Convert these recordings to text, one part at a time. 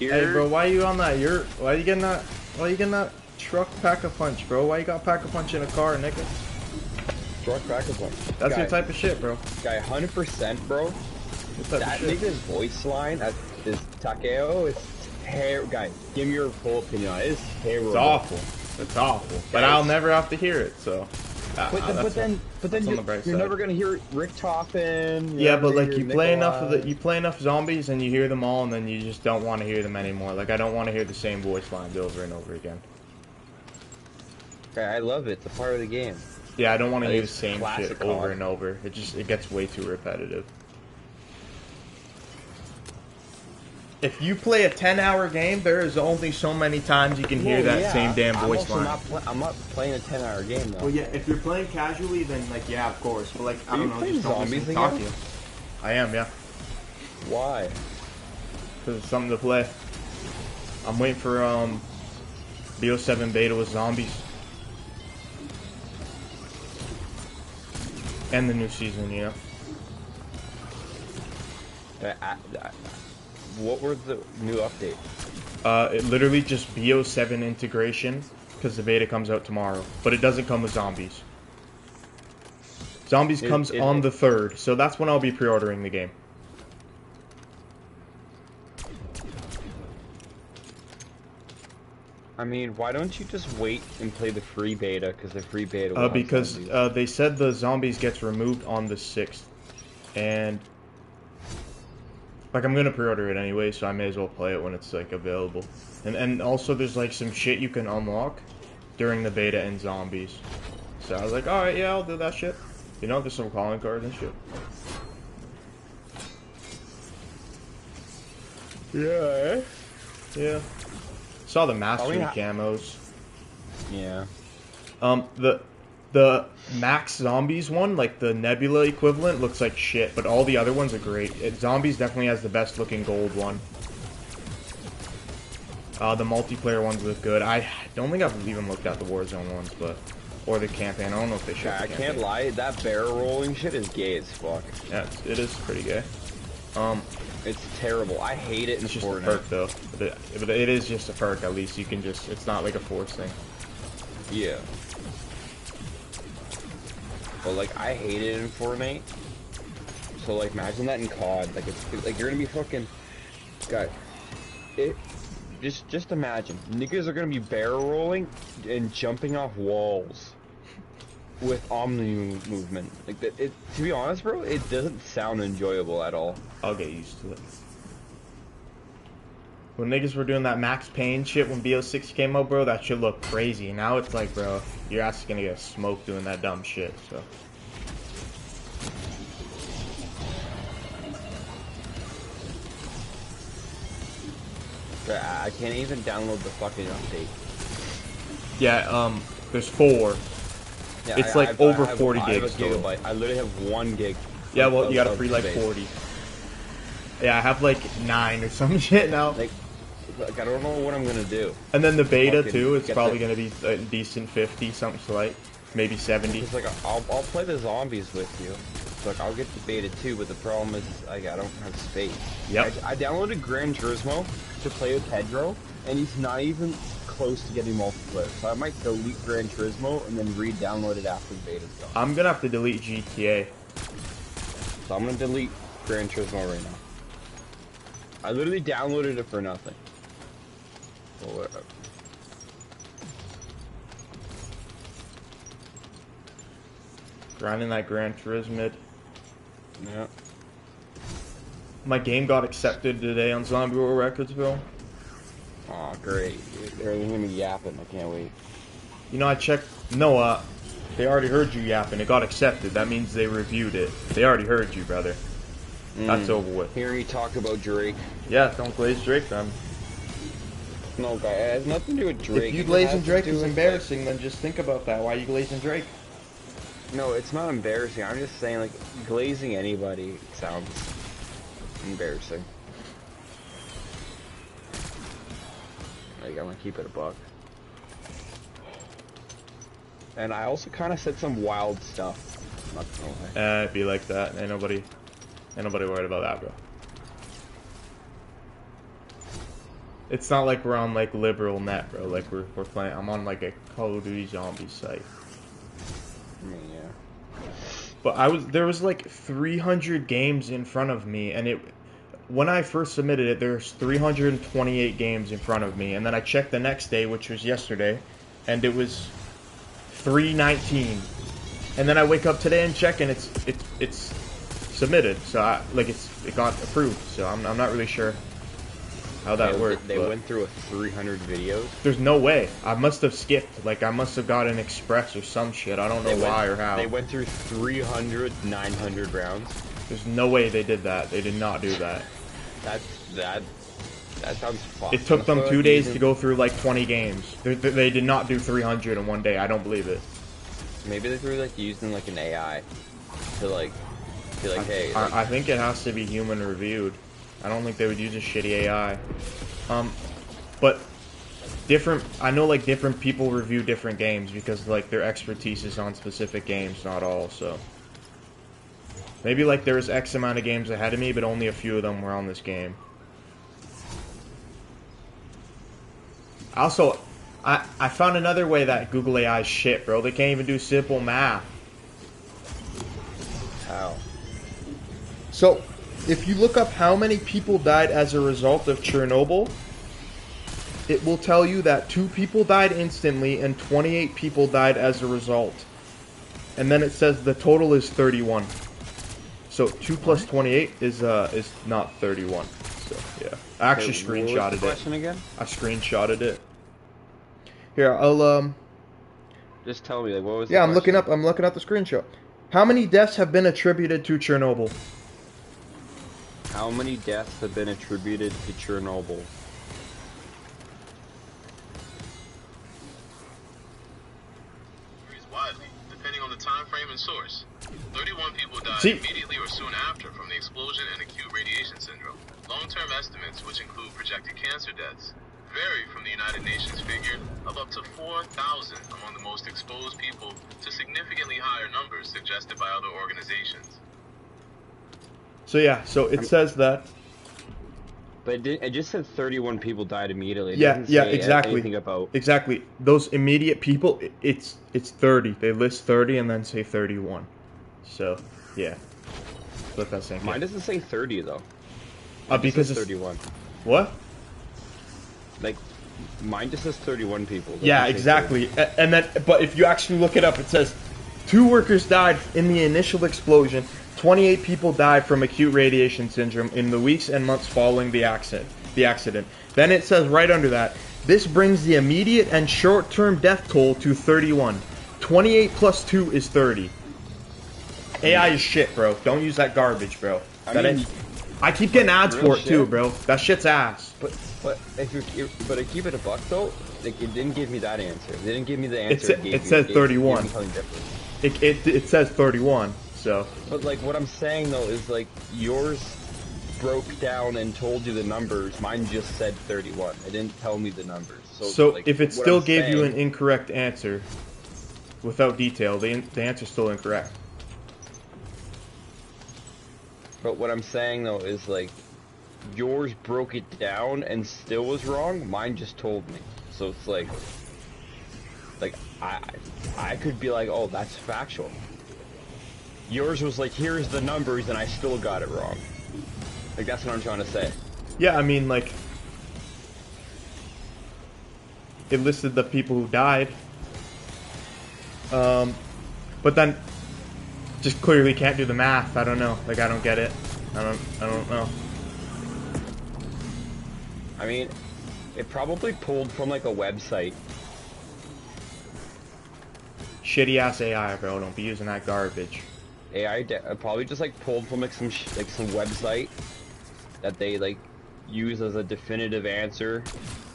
Hey, bro, why you on that? Why you getting that? Why you getting that truck pack-a-punch, bro? Why you got pack-a-punch in a car, nigga? Truck pack-a-punch. That's your type of shit, bro. Guy, 100%, bro. That nigga's voice line is Takeo is terrible. Guy, give me your full opinion on it. It's terrible. It's awful. It's awful. But I'll never have to hear it, so. But then you're never gonna hear Rick talking. Yeah, but like you play enough zombies and you hear them all, and then you just don't want to hear them anymore. Like I don't want to hear the same voice lines over and over again. Okay, I love it. It's a part of the game. Yeah, I don't want to hear the same shit over and over. It gets way too repetitive. If you play a 10-hour game, there is only so many times you can hear that same damn voice line. I'm not playing a 10-hour game, though. Well, yeah, if you're playing casually, then, like, yeah, of course. But, like, I don't know, just don't listen to talk to you. I am, yeah. Why? Because it's something to play. I'm waiting for, BO7 beta with zombies. And the new season, you know? What were the new updates? It literally just BO7 integration, because the beta comes out tomorrow. But it doesn't come with zombies. Zombies comes on the 3rd, so that's when I'll be pre-ordering the game. I mean, why don't you just wait and play the free beta, because the free beta will because they said the zombies gets removed on the 6th. And... like, I'm gonna pre-order it anyway, so I may as well play it when it's, like, available. And also, there's, like, some shit you can unlock during the beta in zombies. So I was like, alright, yeah, I'll do that shit. You know, there's some calling cards and shit. Yeah. Yeah. Saw the mastery camos. Yeah. The Max Zombies one, like the Nebula equivalent, looks like shit, but all the other ones are great. Zombies definitely has the best looking gold one. The multiplayer ones look good. I don't think I've even looked at the Warzone ones, or the campaign. I don't know if they should. I can't lie, that barrel rolling shit is gay as fuck. Yeah, it is pretty gay. It's terrible. I hate it in Fortnite. It's just a perk, though. But it is just a perk, at least. You can just... it's not like a force thing. Yeah. But, like, I hate it in Fortnite. So, like, imagine that in COD. Like, it's... like, you're gonna be fucking... God. Just imagine. Niggas are gonna be barrel rolling and jumping off walls. With Omni movement. Like, to be honest, bro, it doesn't sound enjoyable at all. I'll get used to it. When niggas were doing that Max Payne shit when BO6 came out, bro, that shit looked crazy. Now it's like, bro, your ass is gonna get smoked doing that dumb shit, so. I can't even download the fucking update. Yeah, there's 4. Yeah, it's like over 40 gigs total. I literally have 1 gig. Yeah, well, you gotta free like 40. Yeah, I have like 9 or some shit now. Like, I don't know what I'm gonna do. And then the beta too, it's probably gonna be a decent 50, something slight, maybe 70. It's like I'll play the zombies with you. So, like, I'll get the beta too, but the problem is like I don't have space. Yep. I downloaded Gran Turismo to play with Pedro, and he's not even close to getting multiplayer. So I might delete Gran Turismo and then re-download it after the beta's done. I'm gonna have to delete GTA. So I'm gonna delete Gran Turismo right now. I literally downloaded it for nothing. Well, whatever. Grinding that Gran Turismo. Yeah. My game got accepted today on Zombie World Records, bro. Aw, great. They're gonna be yapping. I can't wait. You know, I checked. No, they already heard you yapping. It got accepted. That means they reviewed it. They already heard you, brother. That's over with. Here you talk about Drake. Yeah, don't glaze Drake, then. No, guy, it has nothing to do with Drake. If you glazing Drake is embarrassing, then just think about that. Why are you glazing Drake? No, it's not embarrassing. I'm just saying, like, glazing anybody sounds embarrassing. Like, I'm gonna keep it a buck. And I also kind of said some wild stuff. Not gonna lie. It'd be like that. Ain't nobody worried about that, bro. It's not like we're on like liberal net, bro. Like we're playing. I'm on like a Call of Duty zombie site. I mean, yeah. But there was like 300 games in front of me, and when I first submitted it, there's 328 games in front of me, and then I checked the next day, which was yesterday, and it was 319. And then I wake up today and check, and it's submitted. So it got approved. So I'm not really sure how that worked. They went through 300 videos. There's no way. I must have skipped. Like I must have got an express or some shit. I don't know why or how. They went through 300, 900 rounds. There's no way they did that. They did not do that. That sounds fun. It took them 2 days to go through like 20 games. They did not do 300 in one day. I don't believe it. Maybe they were like using like an AI to like be like, hey. Like, I think it has to be human reviewed. I don't think they would use a shitty AI. But I know like different people review different games because like their expertise is on specific games, not all. So maybe like there was X amount of games ahead of me, but only a few of them were on this game. Also, I found another way that Google AI is shit, bro. They can't even do simple math. how? So, if you look up how many people died as a result of Chernobyl, it will tell you that 2 people died instantly and 28 people died as a result. And then it says the total is 31. So 2 plus 28 is not 31. So yeah, I actually screenshotted it. Question again? I screenshotted it. Here, I'll Just tell me, like, what was? Yeah, the I'm looking question? up. I'm looking at the screenshot. How many deaths have been attributed to Chernobyl? How many deaths have been attributed to Chernobyl? Varies widely, depending on the time frame and source. 31 people died See? immediately or soon after from the explosion and acute radiation syndrome. Long-term estimates, which include projected cancer deaths, vary from the United Nations figure of up to 4,000 among the most exposed people to significantly higher numbers suggested by other organizations. So yeah, so it says that. But it just said 31 people died immediately. It Yeah, doesn't yeah, say exactly. anything about. Exactly. Those immediate people, it's 30. They list 30 and then say 31. So yeah, let that sink in. Mine doesn't say 30 though. Because it says it's 31. what? Like, mine just says 31 people. It Yeah, doesn't say exactly. And then, but if you actually look it up, it says 2 workers died in the initial explosion. 28 people died from acute radiation syndrome in the weeks and months following the accident. Then it says right under that, this brings the immediate and short-term death toll to 31. 28 plus 2 is 30. AI is shit, bro. Don't use that garbage, bro. I keep getting ads real for it too, shit. bro. That shit's ass. But I keep it a buck though. Like, it didn't give me that answer. It didn't give me the answer. It says 31. It says 31. So. But like, what I'm saying though is like, yours broke down and told you the numbers. Mine just said 31. It didn't tell me the numbers. So like, if it what still I'm gave you an saying- incorrect answer without detail, the answer's still incorrect. But what I'm saying though is like, yours broke it down and still was wrong. Mine just told me. So it's like I could be like, oh, that's factual. Yours was like, here's the numbers, and I still got it wrong. Like, that's what I'm trying to say. Yeah, I mean, like, it listed the people who died. But then just clearly can't do the math. I don't know. Like, I don't get it. I don't know. I mean, it probably pulled from like a website. Shitty ass AI, bro. Don't be using that garbage. AI probably just like pulled from like some website that they like use as a definitive answer,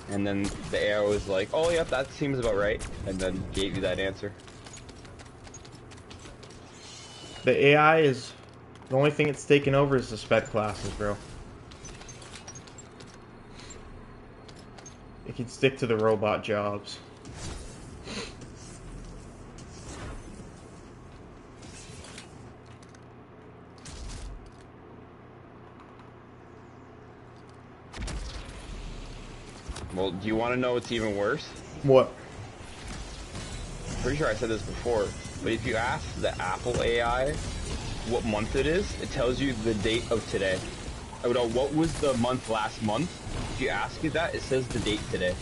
and then the AI was like, "Oh, yep, that seems about right," and then gave you that answer. The AI is the only thing it's taken over is the sped classes, bro. It can stick to the robot jobs. Well, do you want to know what's even worse? What? Pretty sure I said this before, but if you ask the Apple AI what month it is, it tells you the date of today. I would know what was the month last month. If you ask it that, it says the date today.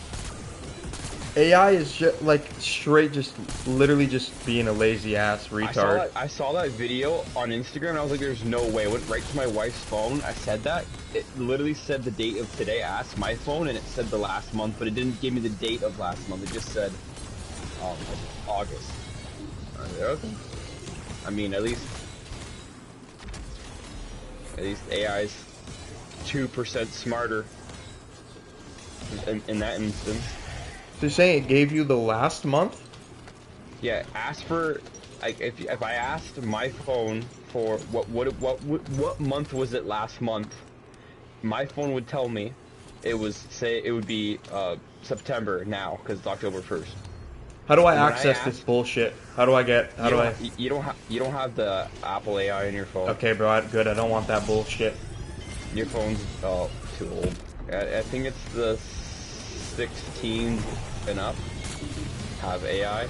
AI is just like straight, just literally just being a lazy ass retard. I saw that video on Instagram and I was like, there's no way. I went right to my wife's phone. I said that. It literally said the date of today. I asked my phone and it said the last month, but it didn't give me the date of last month. It just said August. Okay. I mean, at least AI's 2% smarter in that instance. So you're saying it gave you the last month? Yeah, ask for like if I asked my phone for what month was it last month, my phone would tell me it would be September now because it's October 1st. How do I access this bullshit? How do I get? You don't have the Apple AI in your phone. Okay, bro. Good. I don't want that bullshit. Your phone's too old. I think it's the 16 and up have AI.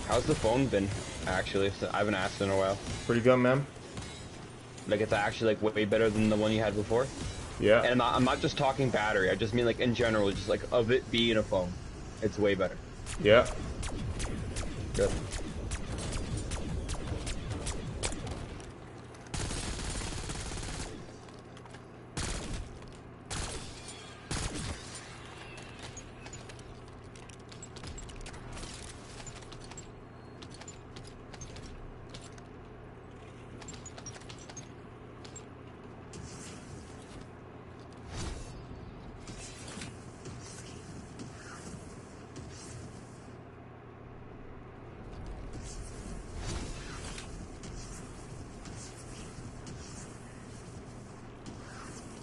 How's the phone been? Actually, I haven't asked in a while. Pretty good, man. Like it's actually like way better than the one you had before. Yeah. And I'm not just talking battery. I just mean like in general, just like of it being a phone, it's way better. Yeah. Good.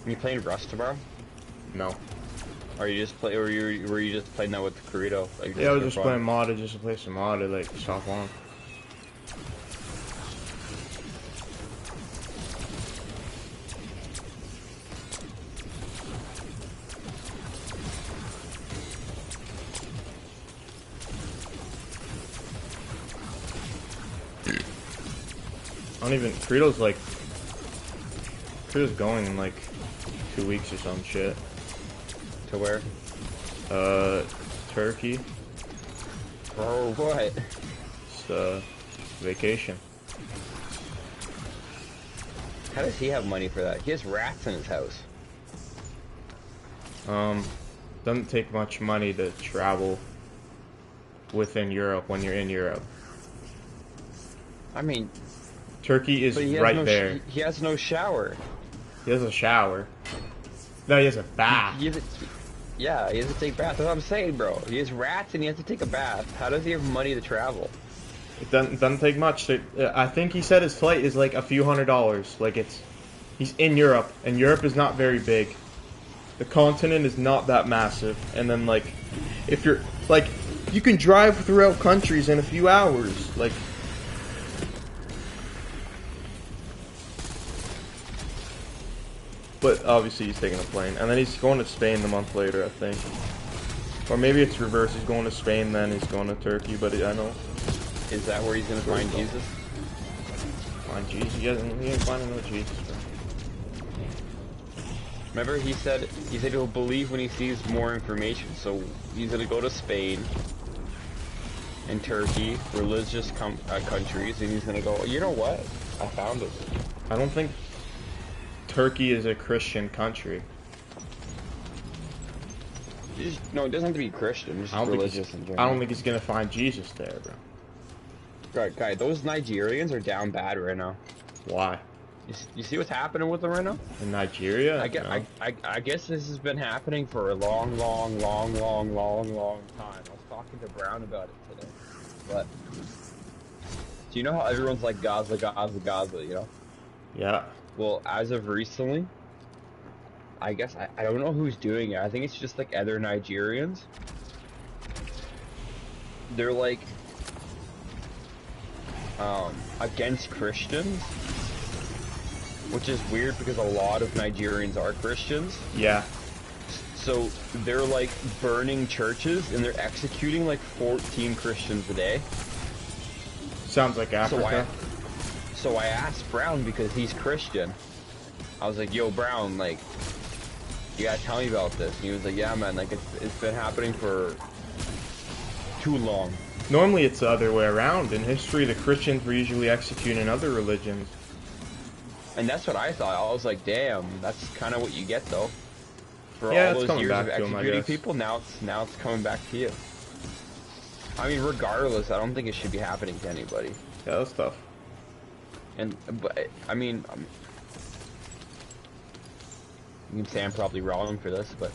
You playing Rust tomorrow? No. Or you just play? Or were you just playing that with Corrito? Like, yeah, I was just playing modded, just to play some modded, like stop long. I don't even. Corrito's going in like 2 weeks or some shit. To where? Turkey. Oh, what? It's vacation. How does he have money for that? He has rats in his house. Doesn't take much money to travel within Europe when you're in Europe. I mean, Turkey is right there. He has no shower. He has a shower. No, he has a bath. Yeah, he has to take baths. That's what I'm saying, bro. He has rats and he has to take a bath. How does he have money to travel? It doesn't take much. I think he said his flight is like a few $100s. Like he's in Europe, and Europe is not very big. The continent is not that massive. And then like, if you're like, you can drive throughout countries in a few hours. Like. But obviously he's taking a plane. And then he's going to Spain the month later, I think. Or maybe it's reverse. He's going to Spain, then he's going to Turkey. But I know. Is that where he's going to find Jesus? Find Jesus? He ain't finding no Jesus, bro. Remember he said he'll believe when he sees more information. So he's going to go to Spain and Turkey, religious countries. And he's going to go, you know what? I found it. I don't think Turkey is a Christian country. No, it doesn't have to be Christian. Just religious in general. I don't think he's gonna find Jesus there, bro. Guy, those Nigerians are down bad right now. Why? You see what's happening with them right now? In Nigeria? I guess this has been happening for a long time. I was talking to Brown about it today. But do you know how everyone's like Gaza, you know? Yeah. Well, as of recently, I guess I don't know who's doing it. I think it's just like other Nigerians. They're like against Christians, which is weird because a lot of Nigerians are Christians. Yeah. So they're like burning churches and they're executing like 14 Christians a day. Sounds like Africa. So I asked Brown because he's Christian. I was like, yo, Brown, like, you gotta tell me about this. And he was like, yeah, man, like, it's been happening for too long. Normally it's the other way around. In history, the Christians were usually executing other religions. And that's what I thought. I was like, damn, that's kind of what you get, though. For Yeah, all it's those coming years back of to 'em, I executing guess. people, now it's coming back to you. I mean, regardless, I don't think it should be happening to anybody. Yeah, that's tough. But I mean, you can say I'm probably wrong for this, but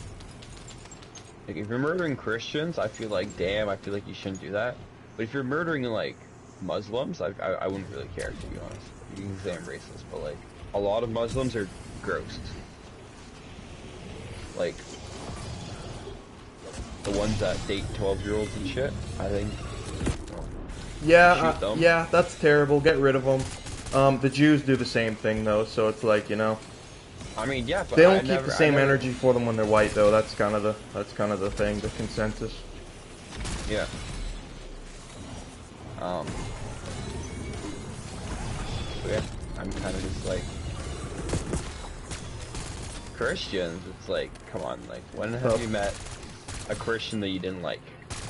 like, if you're murdering Christians, I feel like, damn, I feel like you shouldn't do that. But if you're murdering like Muslims, I wouldn't really care, to be honest. You can say I'm racist, but like a lot of Muslims are gross. Like the ones that date 12-year-olds and shit. I think. Yeah, shoot them. yeah, that's terrible. Get rid of them. The Jews do the same thing though, so it's like, you know, I mean, yeah, but they don't keep the same energy for them when they're white though. That's kind of the thing, the consensus. Yeah. Yeah, I'm kind of just like Christians. It's like, come on, like, when have you met a Christian that you didn't like?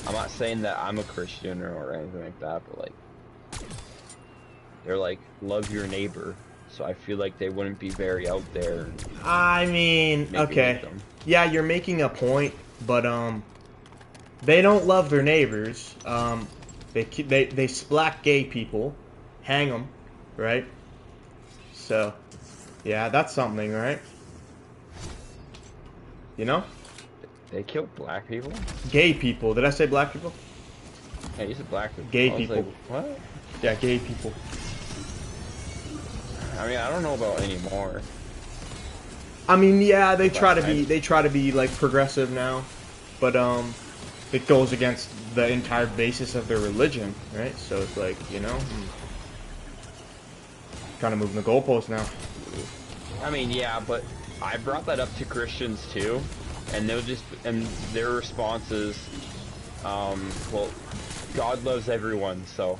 I'm not saying that I'm a Christian or anything like that, but like, they're like, love your neighbor. So I feel like they wouldn't be very out there. I mean, Maybe okay, hate them. yeah, you're making a point, but they don't love their neighbors. They black gay people, hang them, right? So, yeah, that's something, right? You know? They killed black people? Gay people. Did I say black people? Yeah, you said black people. Gay I was people. like, what? Yeah, gay people. I mean, I don't know about anymore. I mean, yeah, they try to I- be like progressive now, but it goes against the entire basis of their religion, right? So it's like, you know, kind of moving the goalposts now. I mean, yeah, but I brought that up to Christians too, and their response is, well, God loves everyone, so.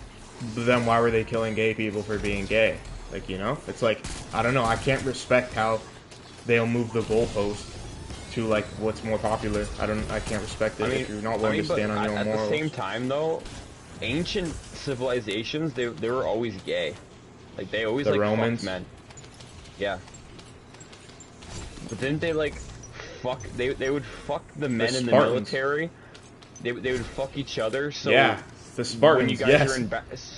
But then why were they killing gay people for being gay? Like, you know, it's like, I don't know. I can't respect how they'll move the goalpost to like what's more popular. I can't respect it if you're not willing to stand on your own morals. At the same time, though, ancient civilizations they were always gay. Like they always The like Romans? fucked men. Yeah. But didn't they like fuck? They would fuck the men in the Spartans. military. They would fuck each other. So Yeah, the Spartans. when you guys Yes. are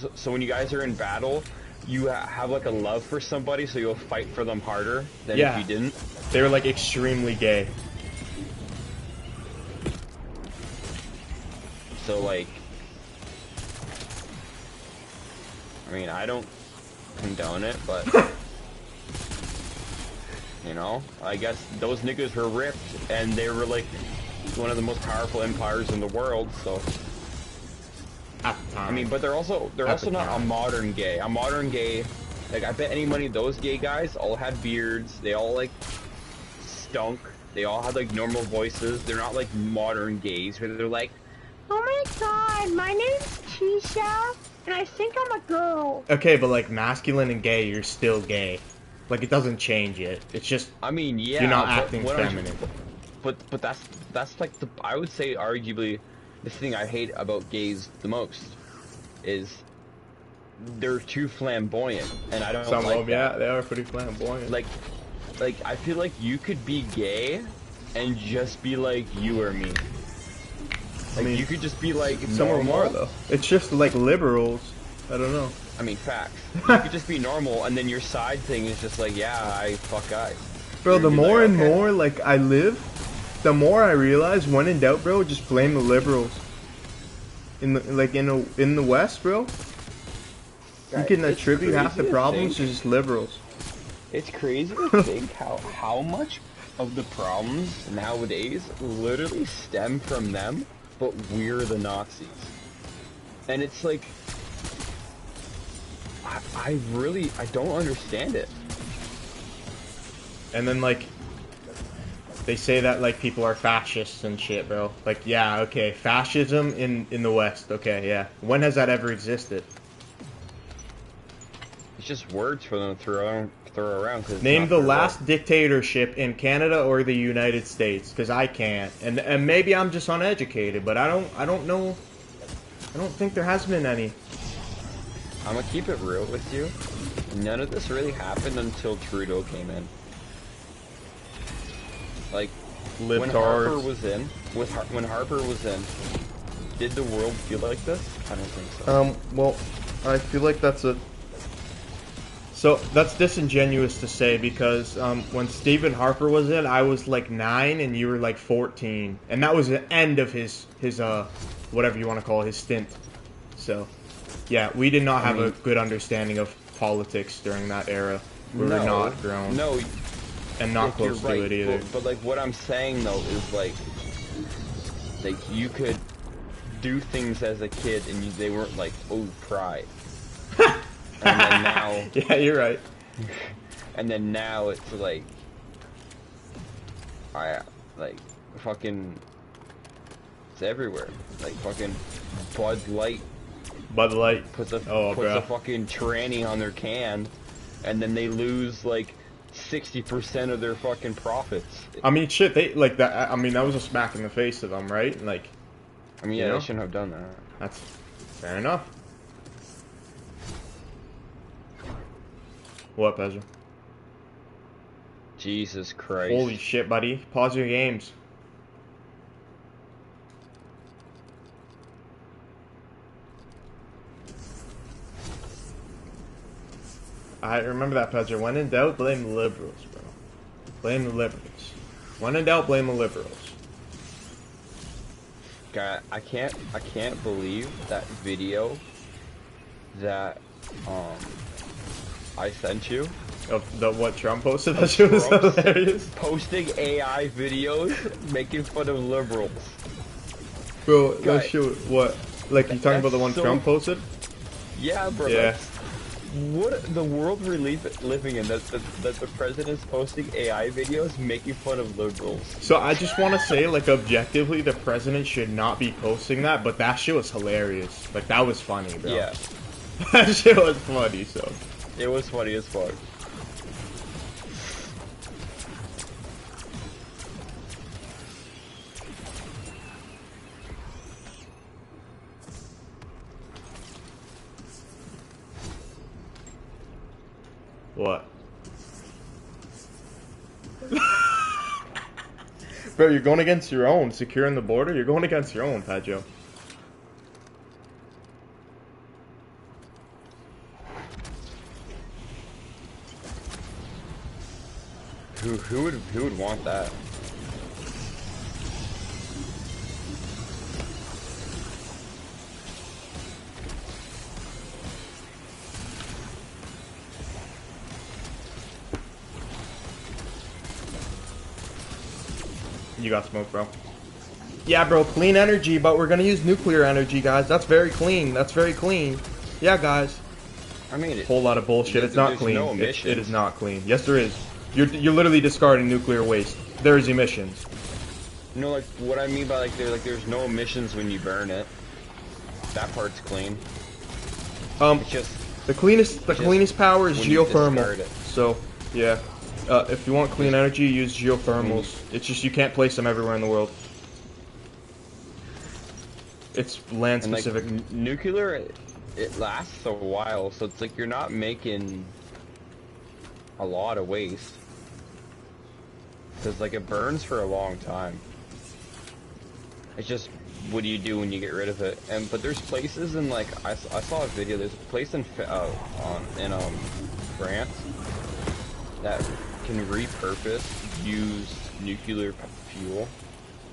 in so when you guys are in battle, you have like a love for somebody, so you'll fight for them harder than Yeah. if you didn't. They were like extremely gay. So like, I mean, I don't condone it, but you know, I guess those niggas were ripped, and they were like one of the most powerful empires in the world. So At the time. I mean, but they're also not a modern gay. A modern gay, like I bet any money those gay guys all had beards. They all like stunk. They all had like normal voices. They're not like modern gays where they're like, Oh my god, my name's Keisha, and I think I'm a girl. Okay, but like masculine and gay, you're still gay. Like it doesn't change it. It's just I mean, yeah, you're not but acting what feminine. But that's like I would say arguably the thing I hate about gays the most is they're too flamboyant, and I don't Some like of them, that. yeah, they are pretty flamboyant. Like I feel like you could be gay and just be like you or me. Like, I mean, you could just be like some of them normal. are though. It's just like liberals. I don't know. I mean, facts. You could just be normal, and then your side thing is just like, yeah, I fuck guys. Bro, the You'd be more like, and okay. more like I live, the more I realize when in doubt, bro, just blame the liberals. In the West, bro, you Right, can it's attribute half the crazy to problems think- to just liberals. It's crazy to think how much of the problems nowadays literally stem from them, but we're the Nazis. And it's like, I don't understand it. And then, like, they say that, like, people are fascists and shit, bro. Like, yeah, okay, fascism in the West, okay, yeah. When has that ever existed? It's just words for them to throw around. Cause Name the last dictatorship in Canada or the United States, because I can't. And maybe I'm just uneducated, but I don't know. I don't think there has been any. I'm gonna keep it real with you. None of this really happened until Trudeau came in. Like, when Harper was in, when Harper was in, did the world feel like this? I don't think so. Well, I feel like that's a... So, that's disingenuous to say because, when Stephen Harper was in, I was like 9 and you were like 14. And that was the end of his whatever you want to call it, his stint. So, yeah, we did not have a good understanding of politics during that era. We were not grown. No. And not close to it either. But like what I'm saying though is like you could do things as a kid and they weren't like, oh, pride. And then now, yeah, you're right. And then now it's like, fucking, it's everywhere. Like fucking Bud Light. Bud Light puts a fucking tranny on their can, and then they lose like 60% of their fucking profits. I mean, shit, they, like, that, I mean, that was a smack in the face to them, right? Like, I mean, yeah, they shouldn't have done that. That's fair enough. What, Pedro? Jesus Christ. Holy shit, buddy. Pause your games. I remember that, Pedro. When in doubt, blame the liberals, bro. Blame the liberals. When in doubt, blame the liberals. God, I can't believe that video that I sent you. Of the what Trump posted? That shit was hilarious. Posting AI videos making fun of liberals. Bro, that shit, what? Like, you talking about the one Trump posted? Yeah, bro. Yeah. What the world we're living in, that the president's posting AI videos making fun of liberals. So I just want to say, like, objectively, the president should not be posting that, but that shit was hilarious. Like, that was funny, bro. Yeah. That shit was funny, so. It was funny as fuck. What? Bro, you're going against your own. Securing the border? You're going against your own, Pedro. Who would want that? You got smoke, bro. Yeah, bro, clean energy, but we're gonna use nuclear energy, guys. That's very clean. That's very clean. Yeah, guys. I mean, whole lot of bullshit. It's not clean. No it is not clean. Yes, there is. You're literally discarding nuclear waste. There is emissions. No, like what I mean by there's no emissions when you burn it. That part's clean. It's just the cleanest power is geothermal. So yeah, if you want clean energy, use geothermals. It's just you can't place them everywhere in the world. It's land specific. Like, nuclear, it lasts a while, so it's like you're not making a lot of waste. Because like it burns for a long time. It's just, what do you do when you get rid of it? But there's places in, like, I saw a video. There's a place in France that can repurpose used nuclear fuel,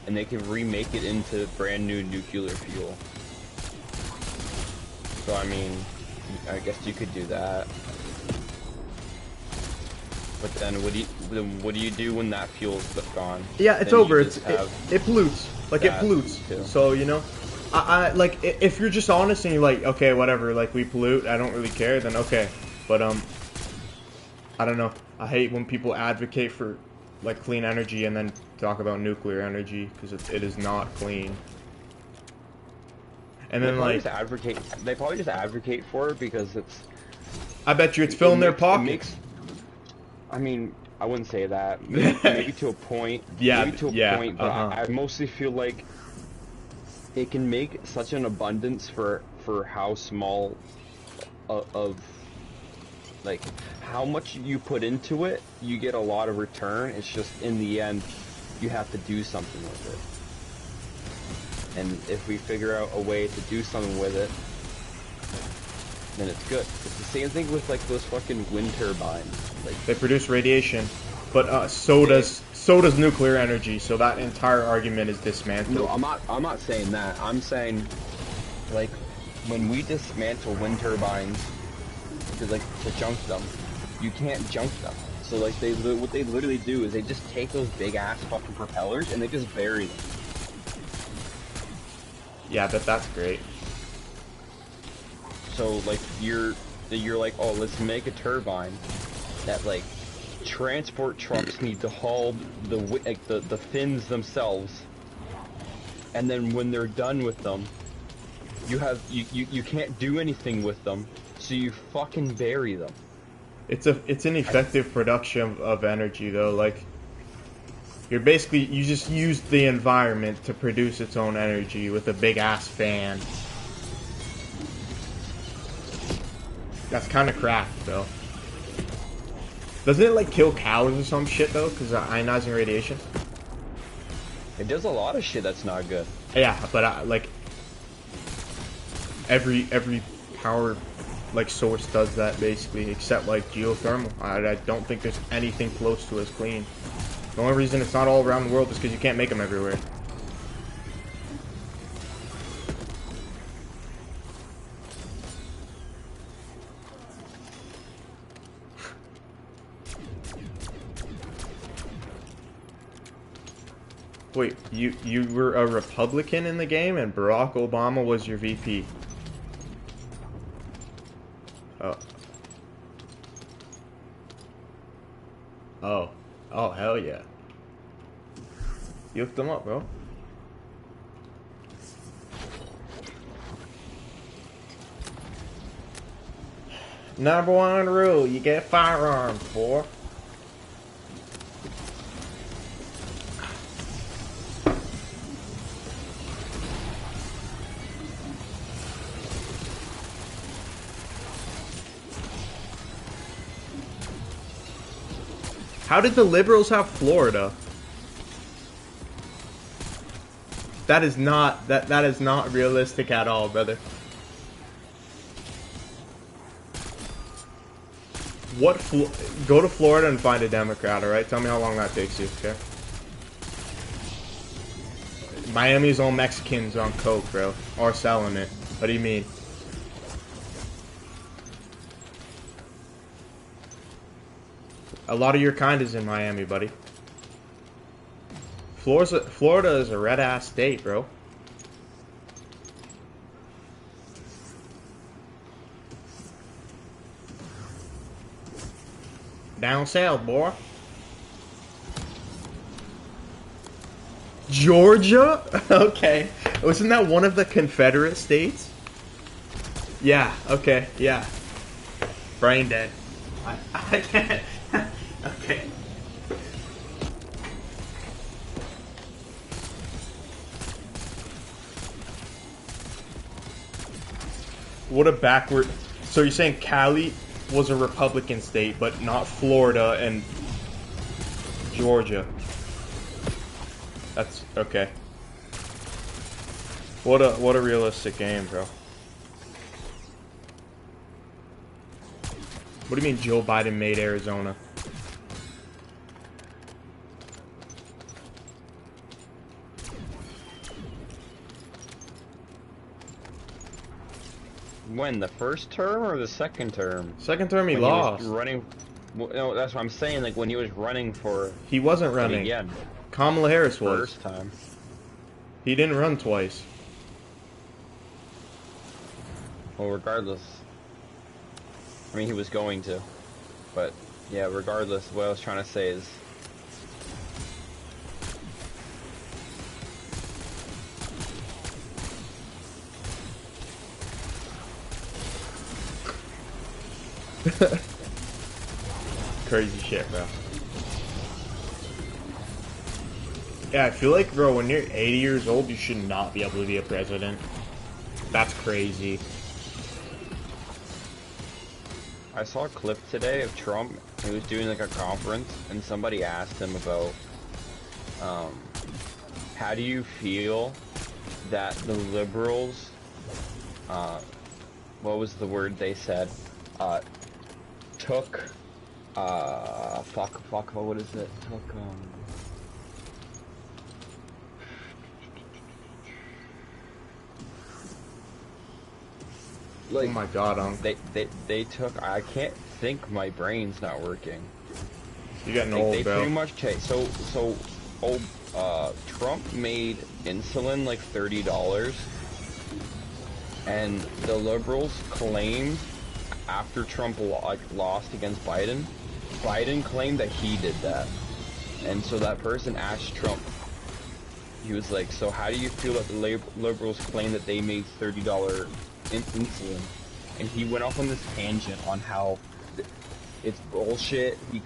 and they can remake it into brand new nuclear fuel. So I mean, I guess you could do that. But then what do you do when that fuel's gone? Yeah, it's then over. It pollutes. Like, it pollutes. Too. So, you know, I like, if you're just honest and you're like, okay, whatever, like, we pollute, I don't really care, then okay. But, I don't know. I hate when people advocate for like clean energy and then talk about nuclear energy because it is not clean. And then like they probably just advocate for it because it's. I bet you it's filling their pockets. I mean, I wouldn't say that. Maybe to a point. Yeah, maybe to a point, but I mostly feel like it can make such an abundance for how small of like how much you put into it, you get a lot of return. It's just in the end, you have to do something with it. And if we figure out a way to do something with it, then it's good. It's the same thing with like those fucking wind turbines. Like they produce radiation, but so does nuclear energy. So that entire argument is dismantled. No, I'm not saying that. I'm saying like when we dismantle wind turbines to junk them, you can't junk them. So like what they literally do is they just take those big ass fucking propellers and they just bury them. Yeah, that's great. So like you're like, oh, let's make a turbine that like transport trucks need to haul the fins themselves, and then when they're done with them, you can't do anything with them, so you fucking bury them. It's an effective production of energy though. Like you just use the environment to produce its own energy with a big ass fan. That's kind of crap though. Doesn't it like kill cows or some shit though? Because of ionizing radiation. It does a lot of shit that's not good. Yeah, but like every power like source does that basically, except like geothermal. I don't think there's anything close to as clean. The only reason it's not all around the world is because you can't make them everywhere. Wait, you were a Republican in the game and Barack Obama was your VP? Oh. Oh. Oh, hell yeah. You hooked them up, bro. Number one rule, you get firearms, boy. How did the liberals have Florida? That is not that is not realistic at all, brother. Go to Florida and find a Democrat, alright? Tell me how long that takes you, okay? Miami's all Mexicans on coke, bro. Or selling it. What do you mean? A lot of your kind is in Miami, buddy. Florida is a red-ass state, bro. Down south, boy. Georgia? Okay. Wasn't that one of the Confederate states? Yeah, okay, yeah. Brain dead. I can't. Okay. What a backward... So you're saying Cali was a Republican state, but not Florida and Georgia. That's... okay. What a realistic game, bro. What do you mean Joe Biden made Arizona? When, the first term or the second term? Second term he lost. He was running... No, that's what I'm saying, like when he was running for... He wasn't running. Again. Kamala Harris was. First time. He didn't run twice. Well, regardless. I mean, he was going to. But Yeah, regardless, what I was trying to say is... Crazy shit, bro. Yeah, I feel like, bro, when you're 80 years old, you should not be able to be a president. That's crazy. I saw a clip today of Trump. He was doing like a conference, and somebody asked him about, how do you feel that the liberals, what was the word they said, took, what is it? Took, Oh like, my god, they took, I can't think, my brain's not working. you're getting Like, old, they bro. pretty much Trump made insulin like $30, and the liberals claimed after Trump lost against Biden, Biden claimed that he did that, and so that person asked Trump. He was like, "So how do you feel that the liberals claim that they made $30 insulin?" And he went off on this tangent on how it's bullshit. He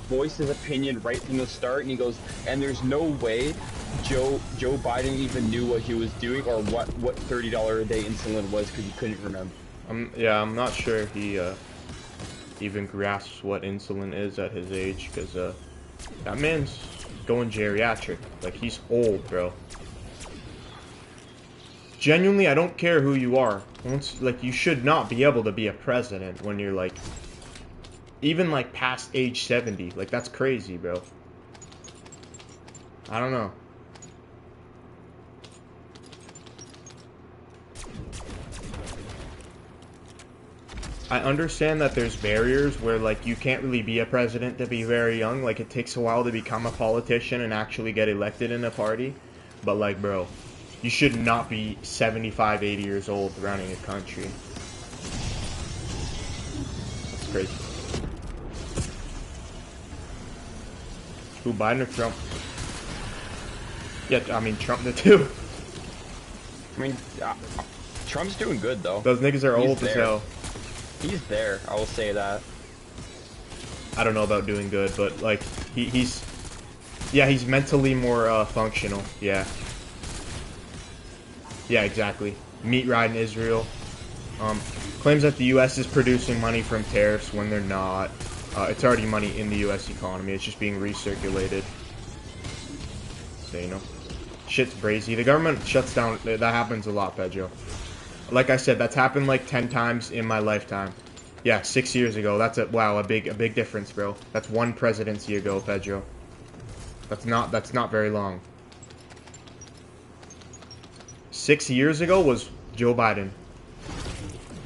voiced his opinion right from the start, and he goes, and there's no way Joe Biden even knew what he was doing or what $30 a day insulin was, because he couldn't remember. Yeah, I'm not sure he even grasps what insulin is at his age, because that man's going geriatric. Like, he's old, bro. Genuinely, I don't care who you are. Like, you should not be able to be a president when you're like, even like past age 70. Like, that's crazy, bro. I don't know. I understand that there's barriers where, like, you can't really be a president to be very young. Like, it takes a while to become a politician and actually get elected in a party. But, like, bro, you should not be 75, 80 years old running a country. That's crazy. Who, Biden or Trump? Yeah, I mean, Trump did too. I mean, Trump's doing good though. Those niggas are old as hell. He's there, I will say that. I don't know about doing good, but like he's mentally more functional. Yeah. Yeah, exactly. Meat riding Israel. Claims that the U.S. is producing money from tariffs when they're not. It's already money in the U.S. economy. It's just being recirculated. So, you know. Shit's brazy. The government shuts down. That happens a lot, Pedro. Like I said, that's happened like 10 times in my lifetime. Yeah, 6 years ago. That's a big difference, bro. That's one presidency ago, Pedro. That's not very long. 6 years ago was Joe Biden.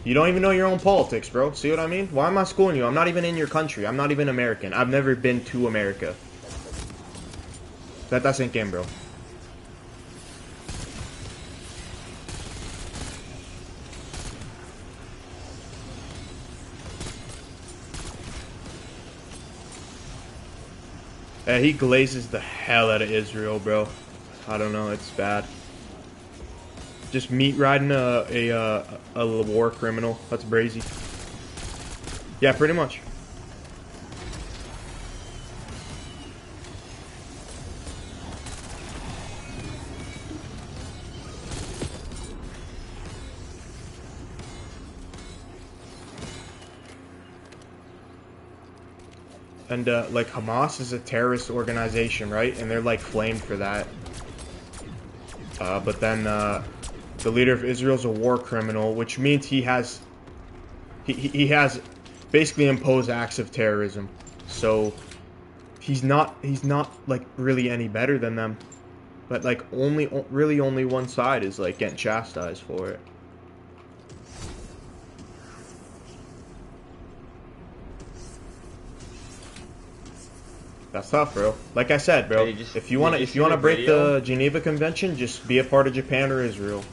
You don't even know your own politics, bro. See what I mean? Why am I schooling you? I'm not even in your country. I'm not even American. I've never been to America. Let that sink in, bro. He glazes the hell out of Israel, bro. I don't know. It's bad. Just meat riding a war criminal. That's brazy. Yeah, pretty much. And like, Hamas is a terrorist organization, right? And they're like flamed for that. But then the leader of Israel's a war criminal, which means he has basically imposed acts of terrorism. So he's not like really any better than them. But like really only one side is like getting chastised for it. That's tough, bro. Like I said, bro, if you wanna break the Geneva Convention, just be a part of Japan or Israel.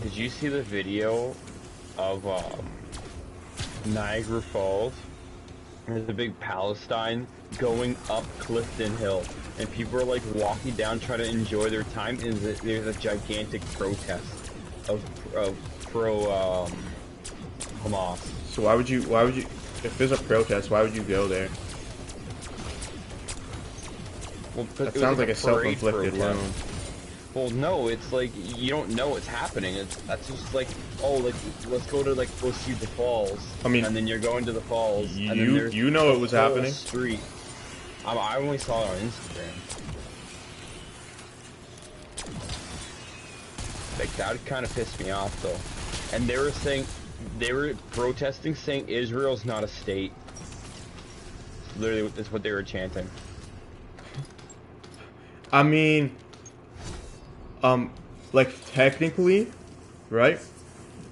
Did you see the video of Niagara Falls? There's a big Palestine going up Clifton Hill, and people are like walking down trying to enjoy their time. And there's a gigantic protest of pro Hamas. So why would you, if there's a protest, why would you go there? Well, That sounds like a self-inflicted wound. Well, no, it's like you don't know what's happening. That's just like, oh, like let's go see the falls. I mean, and then you're going to the falls. You and then there's you know it was happening. Street. I only saw it on Instagram. Like that kind of pissed me off though. And they were protesting, saying Israel's not a state. Literally, that's what they were chanting. I mean, like technically, right?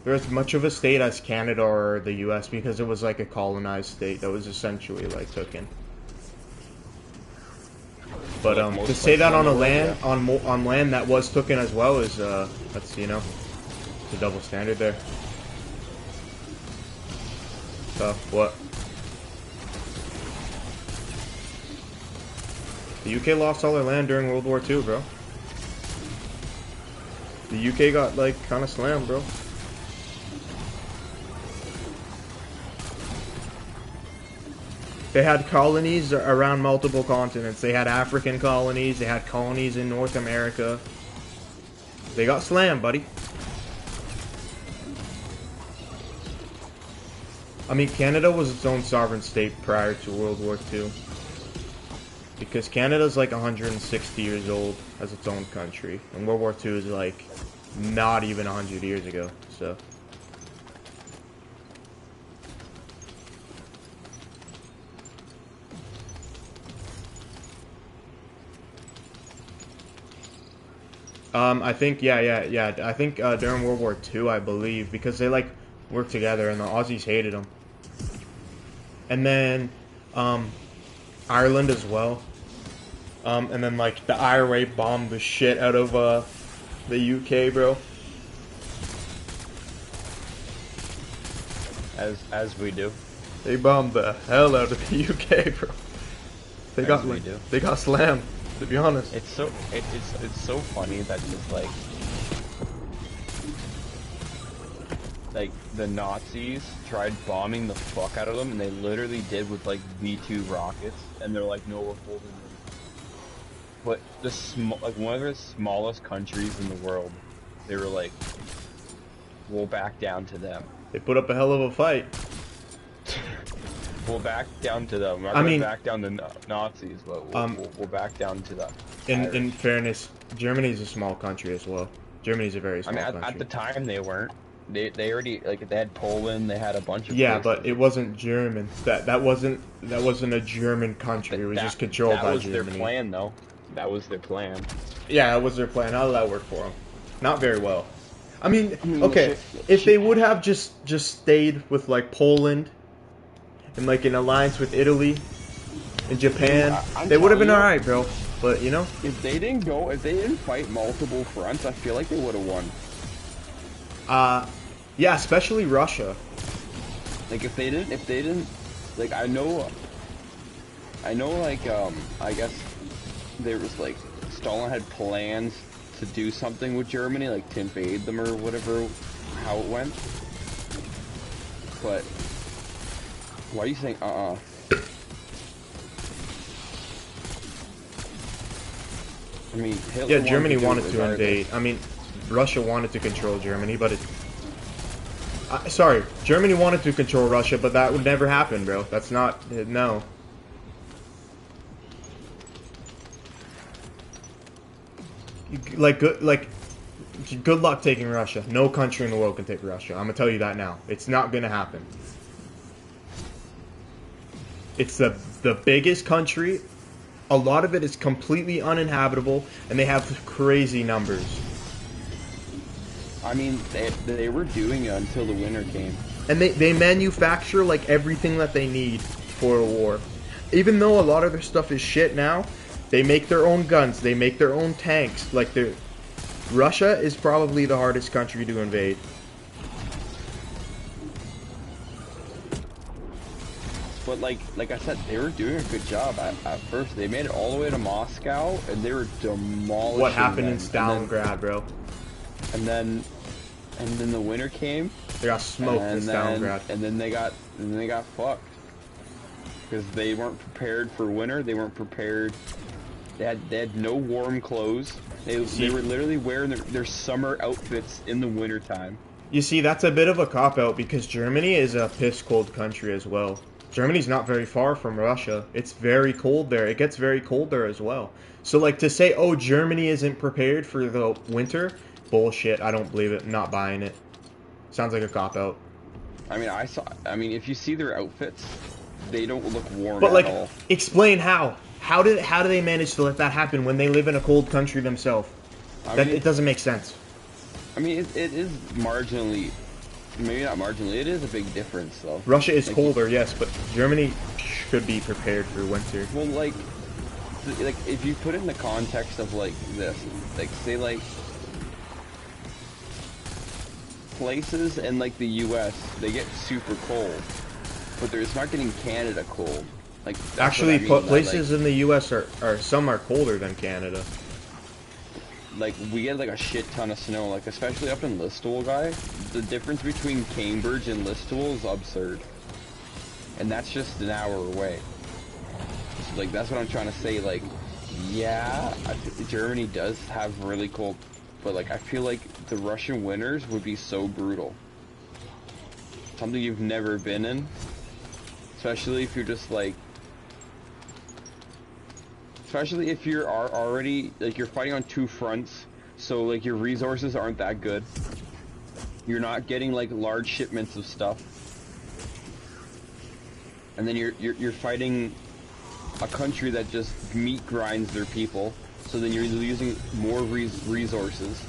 They're as much of a state as Canada or the U.S. because it was like a colonized state that was essentially like taken. But to say that on a land on land that was taken as well is that's, you know, it's a double standard there. So what? The UK lost all their land during World War II, bro. The UK got, like, kind of slammed, bro. They had colonies around multiple continents. They had African colonies. They had colonies in North America. They got slammed, buddy. I mean, Canada was its own sovereign state prior to World War II. Because Canada's like 160 years old as its own country. And World War II is like not even 100 years ago, so. I think, yeah. I think during World War II, I believe, because they like worked together and the Aussies hated them. And then Ireland as well. And then like the IRA bombed the shit out of the UK, bro. As we do. They bombed the hell out of the UK, bro. They got slammed, to be honest. It's so funny that just like the Nazis tried bombing the fuck out of them, and they literally did with like V2 rockets, and they're like, no, we're holding them. But like one of the smallest countries in the world, they were like, we'll back down to them. They put up a hell of a fight. We'll back down to them. We're not gonna back down to Nazis, but we'll back down to them. In fairness, Germany's a small country as well. Germany's a very small country. At the time they weren't. They already, like, they had Poland, they had a bunch of places. But it wasn't German. That wasn't a German country. It was just controlled by Germany. That was their plan, though. That was their plan. Yeah, that was their plan. How did that work for them? Not very well. I mean, okay, if they would have just stayed with like Poland and like an alliance with Italy and Japan, they would have been alright, bro. But you know, if they didn't fight multiple fronts, I feel like they would have won. Yeah, especially Russia. Like if they didn't, like I know, like I guess there was like Stalin had plans to do something with Germany, like to invade them or whatever, how it went. But why are you saying I mean, Hitler Germany wanted to invade. I mean, Russia wanted to control Germany, but sorry, Germany wanted to control Russia, but that would never happen, bro. That's not, no. Good luck taking Russia. No country in the world can take Russia. I'm gonna tell you that now. It's not gonna happen. It's the biggest country. A lot of it is completely uninhabitable, and they have crazy numbers. I mean, they were doing it until the winter came. And they manufacture like everything that they need for a war. Even though a lot of their stuff is shit now, they make their own guns, they make their own tanks. Like Russia is probably the hardest country to invade. But like I said, they were doing a good job at first. They made it all the way to Moscow, and they were demolishing What happened in them. Stalingrad, bro? And then the winter came. They got smoked in Stalingrad. And then they got fucked because they weren't prepared for winter. They weren't prepared. They had no warm clothes. They were literally wearing their summer outfits in the wintertime. You see, that's a bit of a cop-out because Germany is a piss-cold country as well. Germany's not very far from Russia. It's very cold there. It gets very cold there as well. So, like, to say, oh, Germany isn't prepared for the winter, bullshit. I don't believe it. I'm not buying it. Sounds like a cop-out. I mean, if you see their outfits, they don't look warm But, like, at all. explain how. How do they manage to let that happen when they live in a cold country themselves? It doesn't make sense. I mean, it is marginally, maybe not marginally, it is a big difference, though. Russia is colder, yes, but Germany should be prepared for winter. Well, like, if you put it in the context of, like, this, like, say, like, places in, like, the U.S., they get super cold, but it's not getting Canada cold. Like, actually, places like, in the U.S. are some are colder than Canada. Like, we get, like, a shit ton of snow, like, especially up in Listowel, guy. The difference between Cambridge and Listowel is absurd. And that's just an hour away. So, like, that's what I'm trying to say, like, yeah, Germany does have really cold, but, like, I feel like the Russian winters would be so brutal. Something you've never been in. Especially if you're just, like, especially if you're already, like, you're fighting on two fronts, so, like, your resources aren't that good. You're not getting, like, large shipments of stuff. And then you're fighting a country that just meat grinds their people, so then you're losing more resources.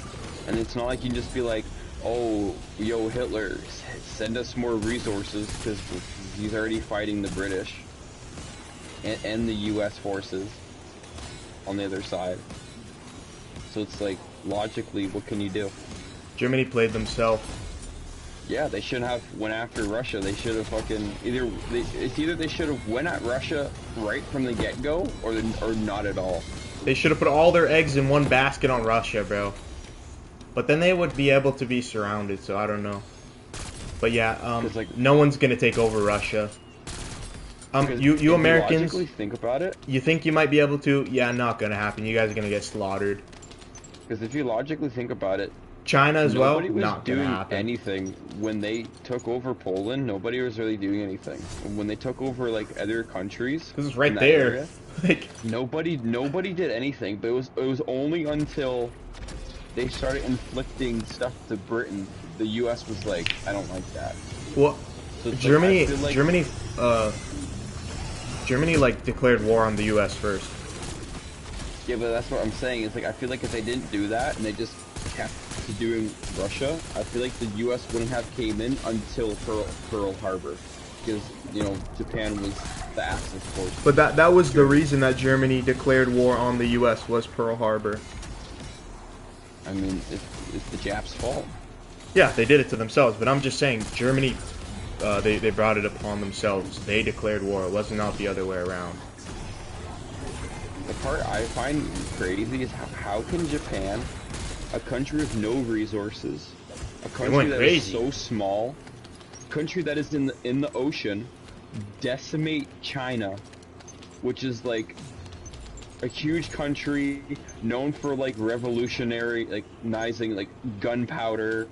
And it's not like you can just be like, oh, yo, Hitler, send us more resources, because he's already fighting the British and the U.S. forces on the other side. So it's like, logically, what can you do? Germany played themselves. Yeah, they shouldn't have went after Russia. They should have fucking either they should have went at Russia right from the get-go, or not at all. They should have put all their eggs in one basket on Russia, bro. But then they would be able to be surrounded, so I don't know. But yeah, like, no one's gonna take over Russia. You Americans, logically think about it. You think you might be able to? Yeah, not gonna happen. You guys are gonna get slaughtered. Because if you logically think about it, China as well, nobody was not gonna doing happen. anything when they took over Poland. Nobody was really doing anything. When they took over, like, other countries, this is right there. Area, Like, nobody did anything. But it was only until they started inflicting stuff to Britain, the U.S. was like, I don't like that. well, So it's Germany, like, Germany like declared war on the U.S. first. yeah, but that's what I'm saying. It's like, I feel like if they didn't do that and they just kept doing Russia, I feel like the U.S. wouldn't have came in until Pearl Harbor, because, you know, Japan was the Axis force. But that was the reason that Germany declared war on the U.S. was Pearl Harbor. I mean, it's the Japs' fault. Yeah, they did it to themselves. But I'm just saying, Germany, they brought it upon themselves. They declared war. It was not the other way around. The part I find crazy is how can Japan, a country with no resources, a country that is so small, a country that is in the ocean, decimate China, which is like a huge country known for, like, revolutionary, like, nizing, like, gunpowder.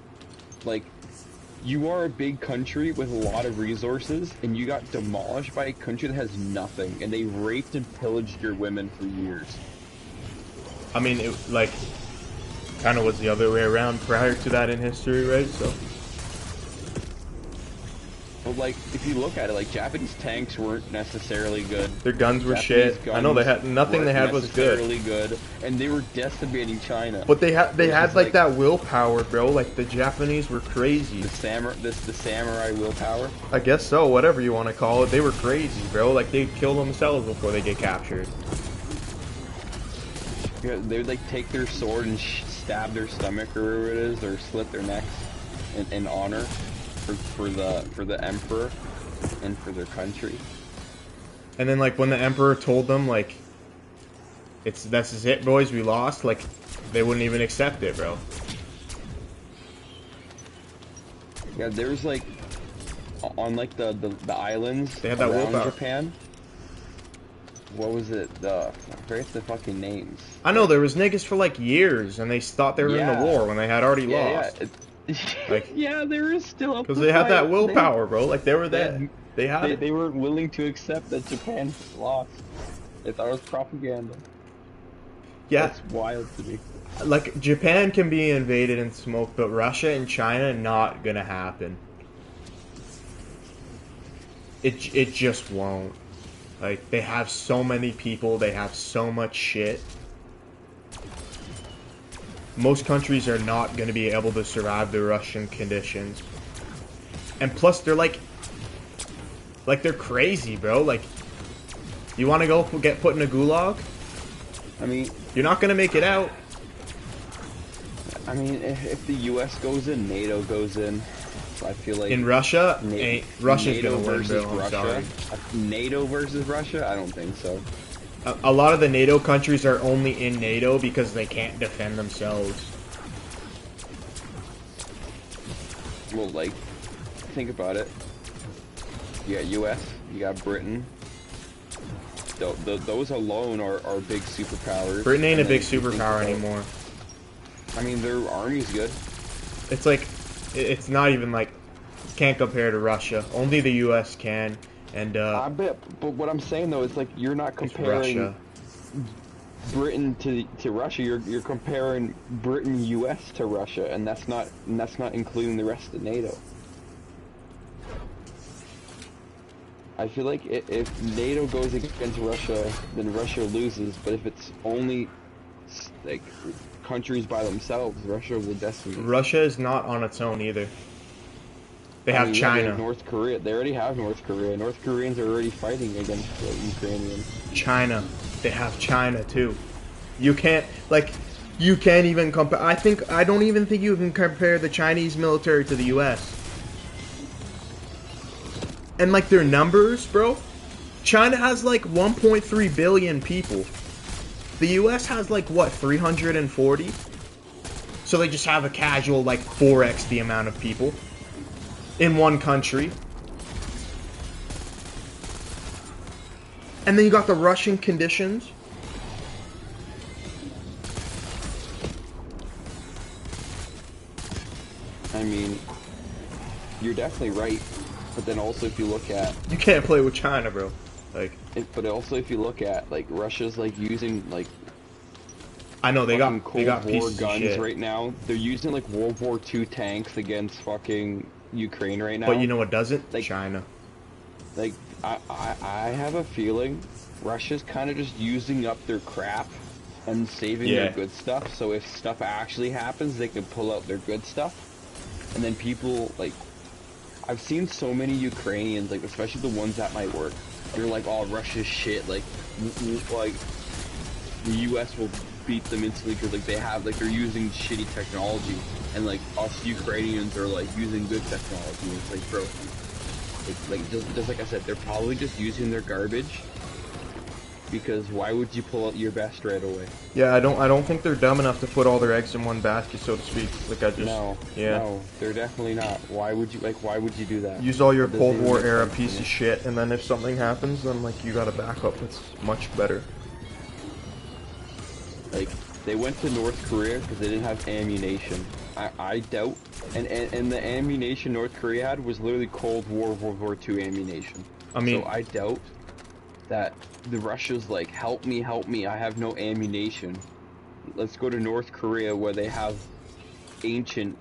Like, you are a big country with a lot of resources, and you got demolished by a country that has nothing, and they raped and pillaged your women for years. I mean, it, like, kind of was the other way around prior to that in history, right? So, But, like, if you look at it, like, Japanese tanks weren't necessarily good. their guns were Japanese shit. I know they had nothing. They had was good. Really good, and they were decimating China. But they had like that willpower, bro. Like, the Japanese were crazy. The samurai willpower. I guess so. Whatever you want to call it, they were crazy, bro. Like, they'd kill themselves before they get captured. Yeah, they would, like, take their sword and stab their stomach or whatever it is, or slit their necks in honor for the emperor and for their country. And then like when the Emperor told them like, this is it, boys, we lost. Like, they wouldn't even accept it, bro. Yeah, there's like on like the islands They had that around willpower. Japan. What was it? I forget the fucking names. I know there was niggas for like years, and they thought they were in the war when they had already lost. Yeah. Like, yeah, they were still up because to they had that fight. willpower, bro. Like they were there. They had it. They weren't willing to accept that Japan lost. They thought it was propaganda. Yeah. That's wild to me. Like, Japan can be invaded and smoked, but Russia and China, not gonna happen. It just won't. Like, they have so many people, they have so much shit. Most countries are not gonna be able to survive the Russian conditions. And plus, they're like they're crazy, bro. Like, you wanna go get put in a gulag? I mean, you're not gonna make it out. I mean, if the U.S. goes in, NATO goes in. So I feel like in Russia, Russia's NATO gonna win, versus bro. I'm sorry. NATO versus Russia? I don't think so. A lot of the NATO countries are only in NATO because they can't defend themselves. Well, like, think about it. You got U.S., you got Britain. Those alone are big superpowers. Britain ain't a big superpower anymore. I mean, their army's good. It's like, it's not even like, can't compare to Russia. Only the U.S. can, and I bet, but what I'm saying though is like you're not comparing Britain to Russia. You're comparing Britain, U.S. to Russia, and that's not including the rest of NATO. I feel like if NATO goes against Russia, then Russia loses. But if it's only like countries by themselves, Russia will decimate. Russia is not on its own either. They have China. They have North Korea. They already have North Korea. North Koreans are already fighting against the Ukrainians. China. They have China too. You can't even compare. I don't even think you can compare the Chinese military to the U.S. And like their numbers, bro. China has like 1.3 billion people. The U.S. has like what, 340? So they just have a casual like 4x the amount of people in one country. And then you got the Russian conditions. I mean, you're definitely right. But then also if you look at... You can't play with China, bro. Like... But also if you look at, like, Russia's, like, using, like... I know, they got War pieces guns of shit right now. They're using, like, World War II tanks against fucking Ukraine right now. But you know what doesn't? Like, China. Like, I have a feeling Russia's kind of just using up their crap and saving their good stuff. So if stuff actually happens, they can pull out their good stuff. And then people, like... I've seen so many Ukrainians, like, especially the ones at my work, they're like, oh, Russia's shit, like, the U.S. will beat them instantly because, like, they're using shitty technology, and, like, us Ukrainians are, like, using good technology, and it's like, bro, just like I said, they're probably just using their garbage, because why would you pull out your best right away? Yeah, I don't think they're dumb enough to put all their eggs in one basket, so to speak. Like, No, they're definitely not. Why would you do that? Use all your Cold War era piece of shit, and then if something happens, then, like, you got a backup that's much better. Like, they went to North Korea because they didn't have ammunition. I doubt, and the ammunition North Korea had was literally Cold War, World War II ammunition. I mean, so I doubt that the Russia's like, help me, I have no ammunition. Let's go to North Korea where they have ancient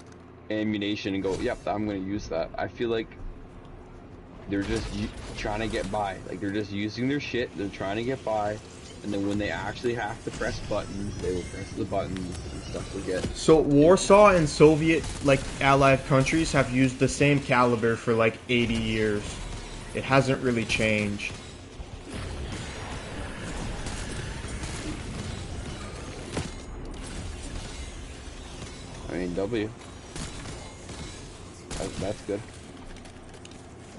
ammunition and go, yep, I'm gonna use that. I feel like they're just trying to get by. Like, they're just using their shit, they're trying to get by, and then when they actually have to press buttons, they will press the buttons and stuff will get... So Warsaw and Soviet, like, allied countries have used the same caliber for like 80 years. It hasn't really changed. I mean, W. That's good.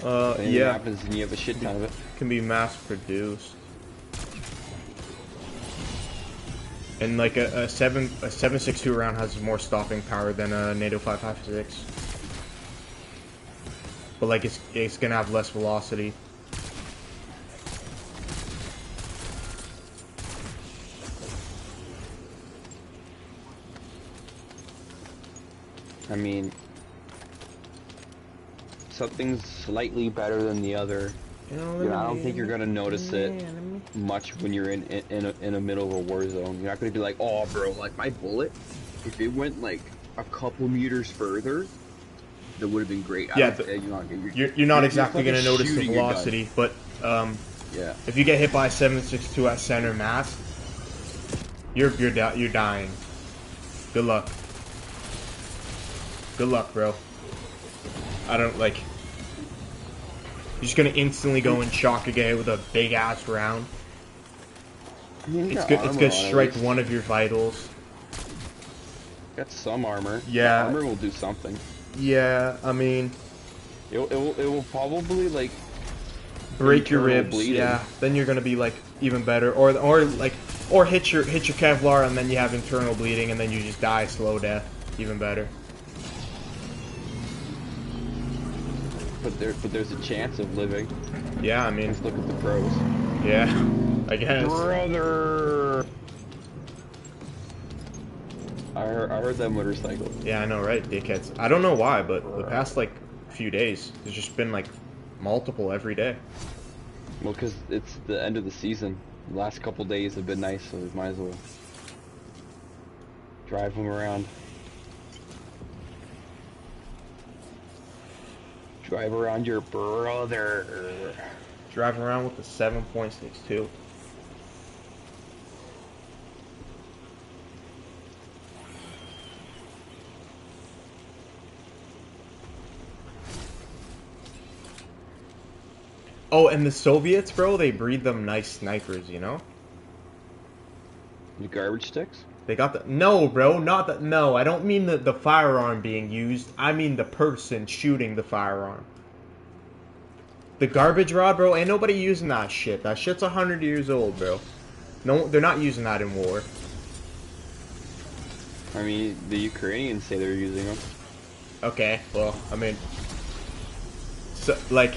If anything Yeah. happens and you have a shit ton of it. Can be mass produced. And like a 7.62 round has more stopping power than a NATO 5.56. But like it's gonna have less velocity. I mean, something's slightly better than the other. I don't think you're gonna notice it much when you're in the middle of a war zone. You're not gonna be like, oh, bro, like my bullet, if it went like a couple meters further, that would have been great. Yeah, you're not exactly gonna notice the velocity, but yeah, if you get hit by a 7.62 at center mass, you're dying. Good luck. Good luck, bro. I don't like. You're just gonna instantly go and shock a guy with a big ass round. I mean, It's gonna strike one of your vitals. Got some armor. Yeah. The armor will do something. Yeah, I mean, it will probably like break your internal ribs. bleeding. Yeah, then you're gonna be like even better, or hit your Kevlar and then you have internal bleeding and then you just die slow death. Even better. But there's a chance of living. Yeah, I mean, Let's look at the pros. yeah, I guess. Brother. I heard that motorcycle. Yeah, I know, right, dickheads. I don't know why, but the past like few days, there's just been like multiple every day. Well, because it's the end of the season. The last couple days have been nice, so we might as well drive them around. Drive around your brother. Drive around with the 7.62. Oh, and the Soviets, bro, they breed them nice snipers, you know? The garbage sticks? They got the... No, bro, not the... No, I don't mean the firearm being used. I mean the person shooting the firearm. The garbage rod, bro, ain't nobody using that shit. That shit's 100 years old, bro. No, they're not using that in war. I mean, the Ukrainians say they're using them. Okay, well, I mean... So, like...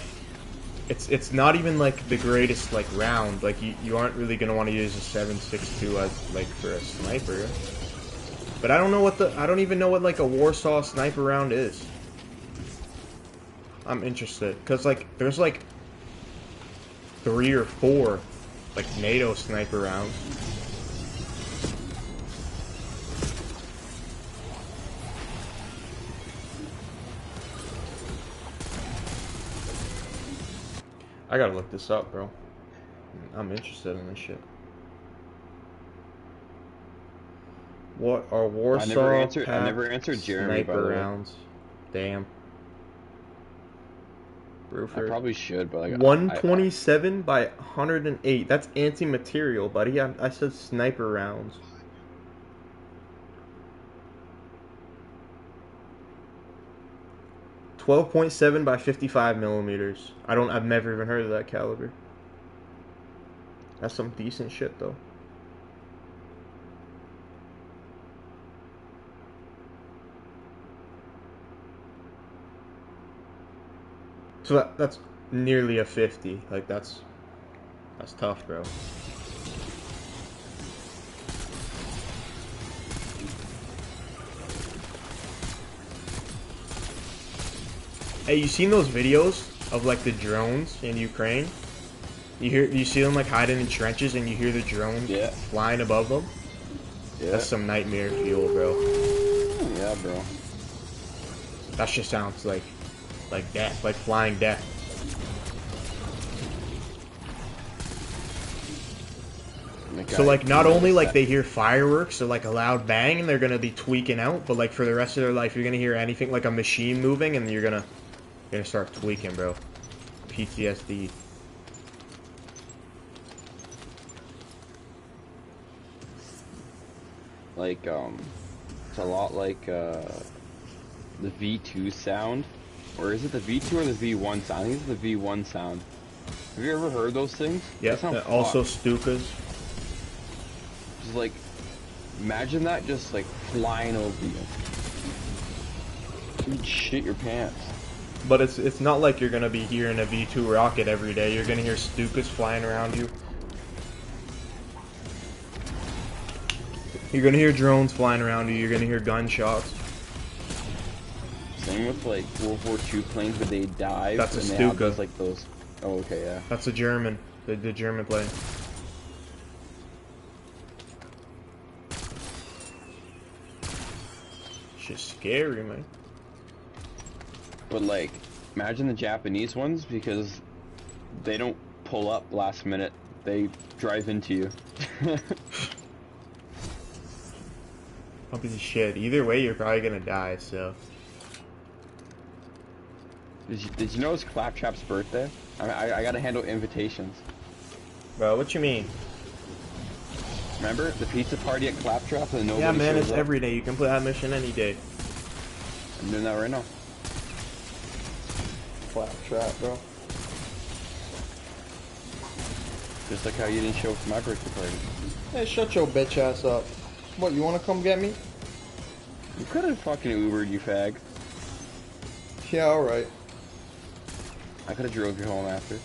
It's not even like the greatest like round. Like you aren't really gonna want to use a 7.62 as like for a sniper. But I don't even know what like a Warsaw sniper round is. I'm interested because like there's like 3 or 4 like NATO sniper rounds. I gotta look this up, bro. I'm interested in this shit. What are Warsaw I never answered Jeremy, by the sniper way. rounds? Damn. I probably should, but like 127 by 108. That's anti-material, buddy. I said sniper rounds. .7 by 55 millimeters. I've never even heard of that caliber. That's some decent shit though. So that's nearly a 50. Like that's tough, bro. Hey, you seen those videos of like the drones in Ukraine? You see them like hiding in trenches and you hear the drones flying above them? Yeah. That's some nightmare fuel, bro. Yeah, bro. That just sounds like death, like flying death. So like not only like they hear fireworks or like a loud bang and they're gonna be tweaking out, but like for the rest of their life you're gonna hear anything like a machine moving and you're gonna start tweaking, bro. PTSD. Like it's a lot like the V2 sound Or is it the V2 or the V1 sound? I think it's the V1 sound. Have you ever heard those things? Yep. They sound Also fucked. Stukas. Just like, imagine that just like flying over you. You'd shit your pants. But it's not like you're gonna be hearing a V2 rocket every day. You're gonna hear Stukas flying around you. You're gonna hear drones flying around you. You're gonna hear gunshots. Same with like World War II planes where they dive. That's a and they have Stuka. those, like those. Oh, okay, yeah. That's a German. The German plane. Shit's scary, man. But like, imagine the Japanese ones because they don't pull up last minute. They drive into you. Probably shit. Either way, you're probably gonna die. So. Did you know it's Claptrap's birthday? I gotta handle invitations. Bro, what you mean? Remember the pizza party at Claptrap and nobody Yeah, man, shows it's up? every day. You can play that mission any day. I'm doing that right now. Claptrap, bro. Just like how you didn't show up for my birthday party. Hey, shut your bitch ass up. What, you wanna come get me? You could have fucking Ubered, you fag. Yeah, alright. I could have drove you home after.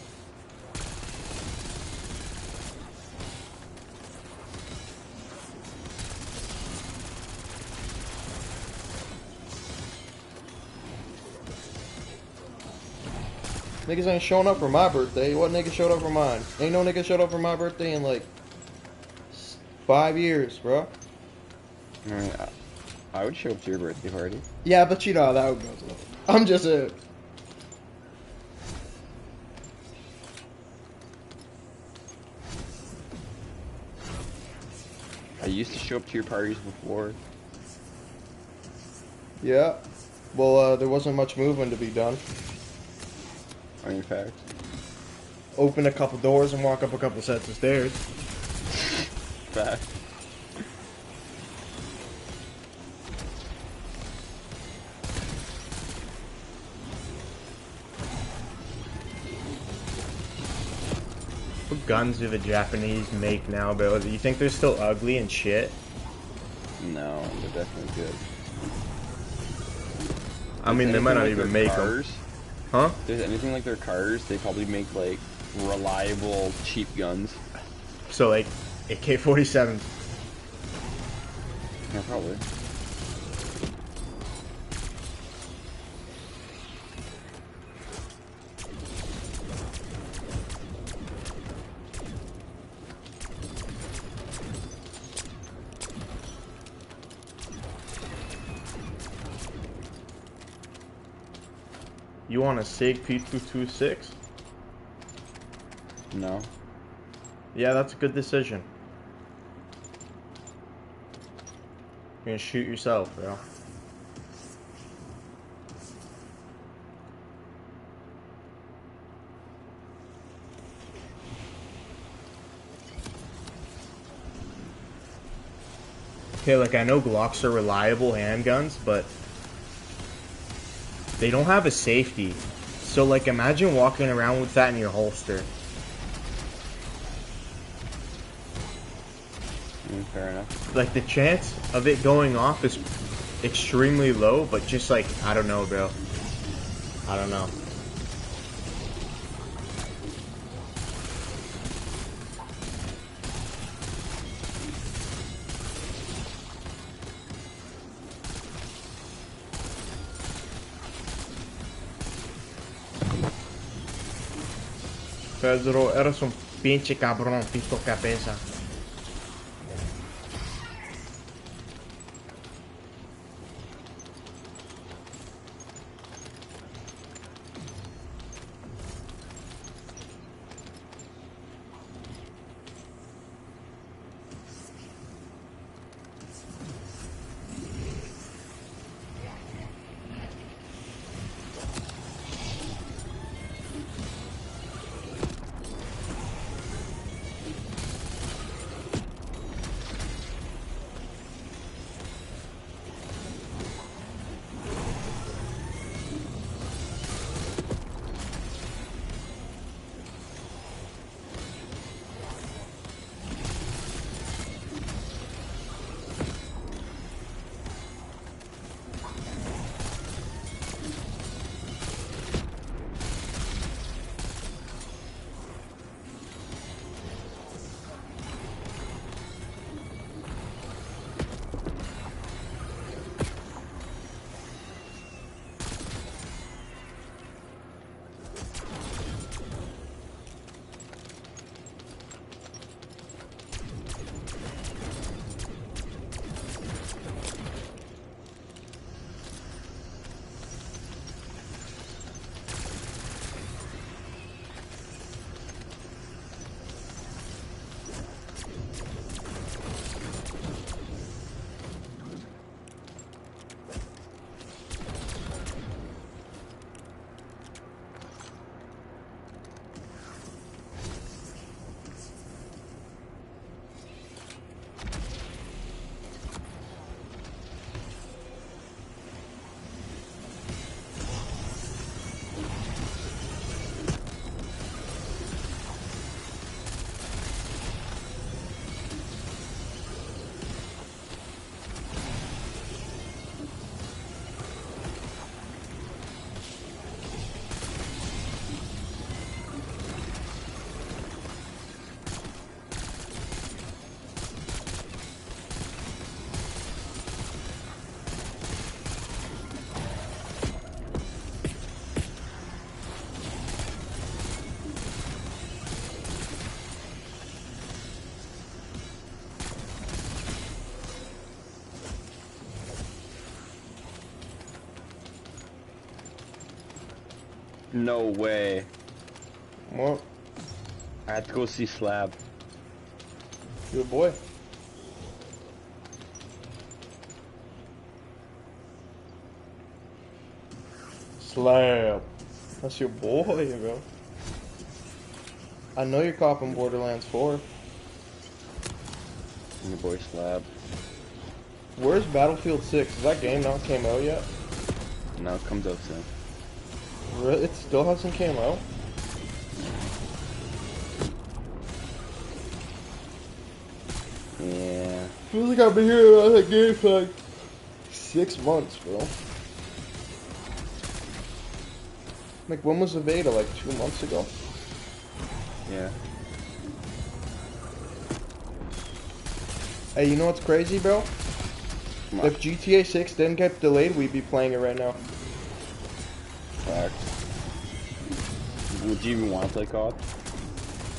Niggas ain't showing up for my birthday. What nigga showed up for mine? Ain't no nigga showed up for my birthday in like 5 years, bro. I mean, I would show up to your birthday party. Yeah, but you know how that goes. I'm just a... I used to show up to your parties before. Yeah. Well, there wasn't much moving to be done. I mean, fact. Open a couple doors and walk up a couple sets of stairs. Fact. What guns do the Japanese make now, bro? Do you think they're still ugly and shit? No, they're definitely good. I mean, they might not even make them. cars, Huh? If there's anything like their cars, they probably make like reliable, cheap guns. So, like, AK-47s. Yeah, probably. You want a SIG P226? No. Yeah, that's a good decision. You're gonna shoot yourself, bro. Okay, like, I know Glocks are reliable handguns, but they don't have a safety. So, like, imagine walking around with that in your holster. Fair enough. Like, the chance of it going off is extremely low, but just, like, I don't know, bro. I don't know. Pedro, eres un pinche cabrón, pisto cabeza. No way. What? I have to go see Slab. Good boy. Slab. That's your boy, bro. I know you're copping Borderlands 4. Your boy Slab. Where's Battlefield 6? Is that game not came out yet? No, it comes out soon. Really? It still hasn't came out? Yeah. Feels like I've been hearing about that game for like 6 months, bro. Like, when was the beta? Like 2 months ago? Yeah. Hey, you know what's crazy, bro? Come on. If GTA 6 didn't get delayed, we'd be playing it right now. Fact. Would you even want to play COD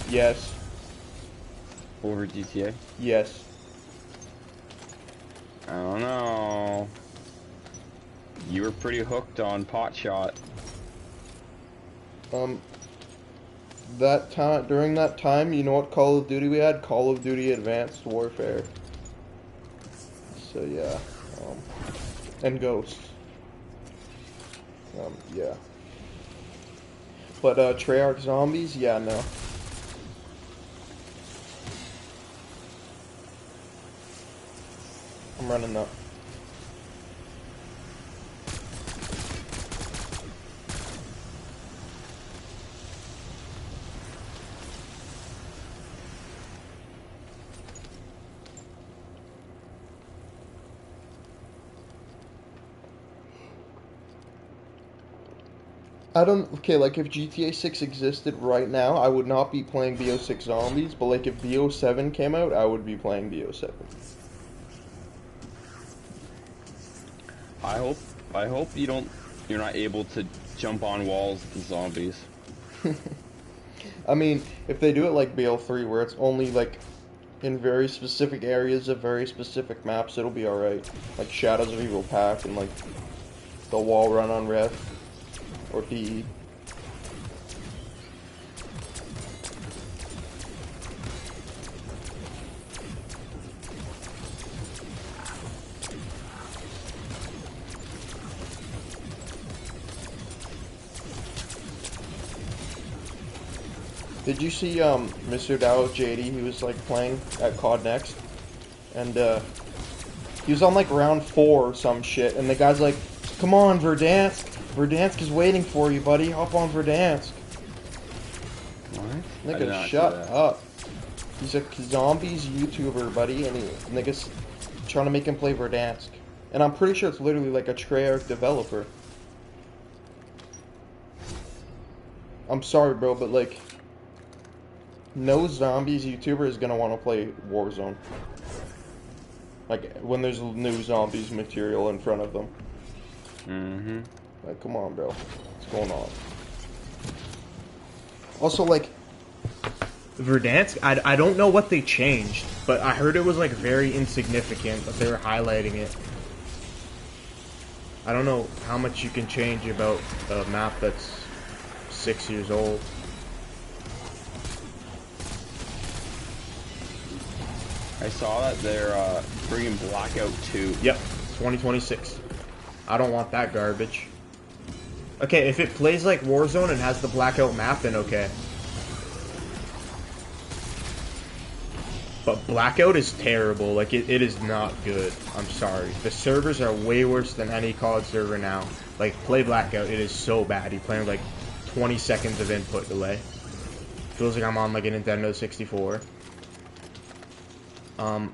Yes. over GTA? Yes. I don't know. You were pretty hooked on Potshot. That time, during that time, you know what Call of Duty we had? Call of Duty Advanced Warfare. So yeah, and Ghosts. Yeah. But Treyarch Zombies, yeah, no. I'm running up. Okay, like if GTA 6 existed right now, I would not be playing BO6 Zombies, but like if BO7 came out, I would be playing BO7. I hope you're not able to jump on walls with the zombies. I mean, if they do it like BO3, where it's only like in very specific areas of very specific maps, it'll be alright. Like Shadows of Evil Pack and like the wall run on Red. Or DE. Did you see Mr. Dow JD? He was like playing at COD Next, and he was on like round 4 or some shit, and the guy's like, "Come on, Verdansk! Verdansk is waiting for you, buddy. Hop on Verdansk." What? Nigga, shut up. He's a zombies YouTuber, buddy, and nigga's trying to make him play Verdansk. And I'm pretty sure it's literally like a Treyarch developer. I'm sorry, bro, but like, no zombies YouTuber is gonna want to play Warzone. Like, when there's new zombies material in front of them. Mm-hmm. Like, come on, bro. What's going on? Also, like, Verdansk, I don't know what they changed, but I heard it was, like, very insignificant, but they were highlighting it. I don't know how much you can change about a map that's 6 years old. I saw that they're bringing Blackout 2. Yep, 2026. I don't want that garbage. Okay, if it plays like Warzone and has the Blackout map, then okay. But Blackout is terrible. Like, it is not good. I'm sorry. The servers are way worse than any COD server now. Like, play Blackout. It is so bad. You're playing, like, 20 seconds of input delay. Feels like I'm on, like, a Nintendo 64. I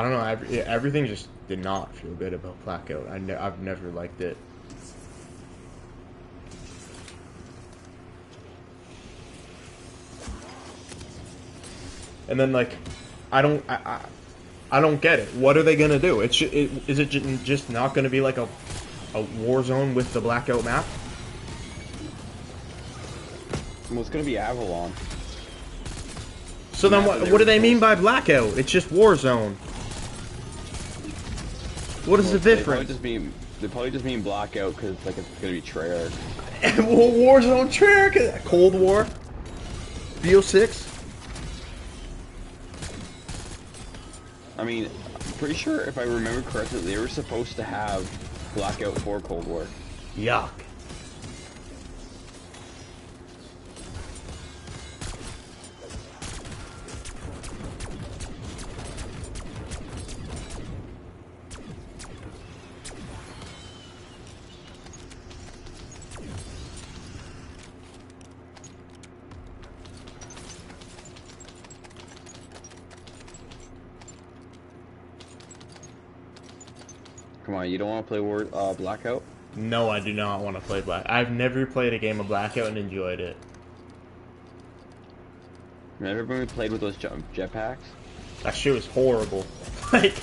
don't know. Everything just did not feel good about Blackout. I've never liked it. And then, like, I don't get it. What are they gonna do? Is it just not gonna be like a Warzone with the Blackout map? Well, it's gonna be Avalon. So then what do they mean by Blackout? It's just Warzone. What is the difference? They probably just mean blackout because like it's gonna be Treyarch. Warzone Treyarch, Cold War, BO6. I mean, I'm pretty sure if I remember correctly, they were supposed to have blackout for Cold War. Yuck. Come on, you don't want to play blackout? No, I do not want to play Black. I've never played a game of Blackout and enjoyed it. Remember when we played with those jetpacks? That shit was horrible. Like,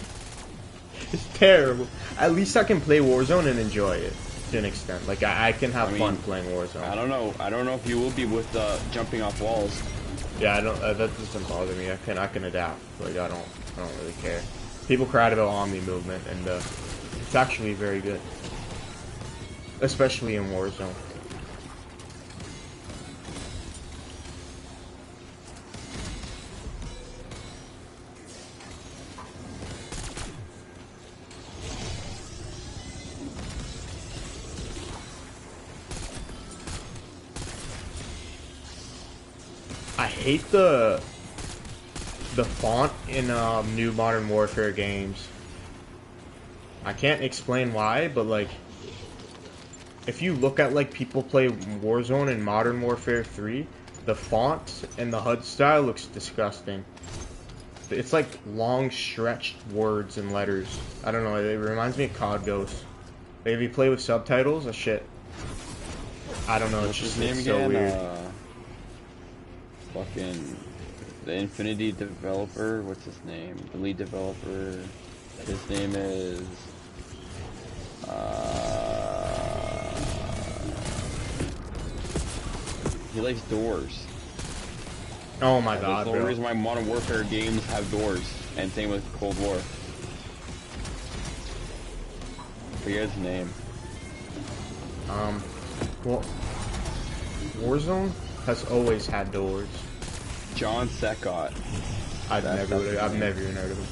it's terrible. At least I can play Warzone and enjoy it to an extent. Like, I can have fun playing Warzone. I don't know. I don't know if you will be with jumping off walls. Yeah, I don't. That doesn't bother me. I can adapt. Like, I don't really care. People cried about Omni movement, and it's actually very good, especially in Warzone. I hate the font in new Modern Warfare games. I can't explain why, but like, if you look at like people play Warzone and Modern Warfare 3, the font and the HUD style looks disgusting. It's like long stretched words and letters. I don't know, it reminds me of COD Ghost. Like, if you play with subtitles, shit. I don't know, it's so weird. Fucking the Infinity developer, what's his name? The lead developer. His name is he likes doors. Oh my god, that's the reason why Modern Warfare games have doors, and same with Cold War. Forget his name. Well, Warzone has always had doors. John Secott. I've never even heard of him.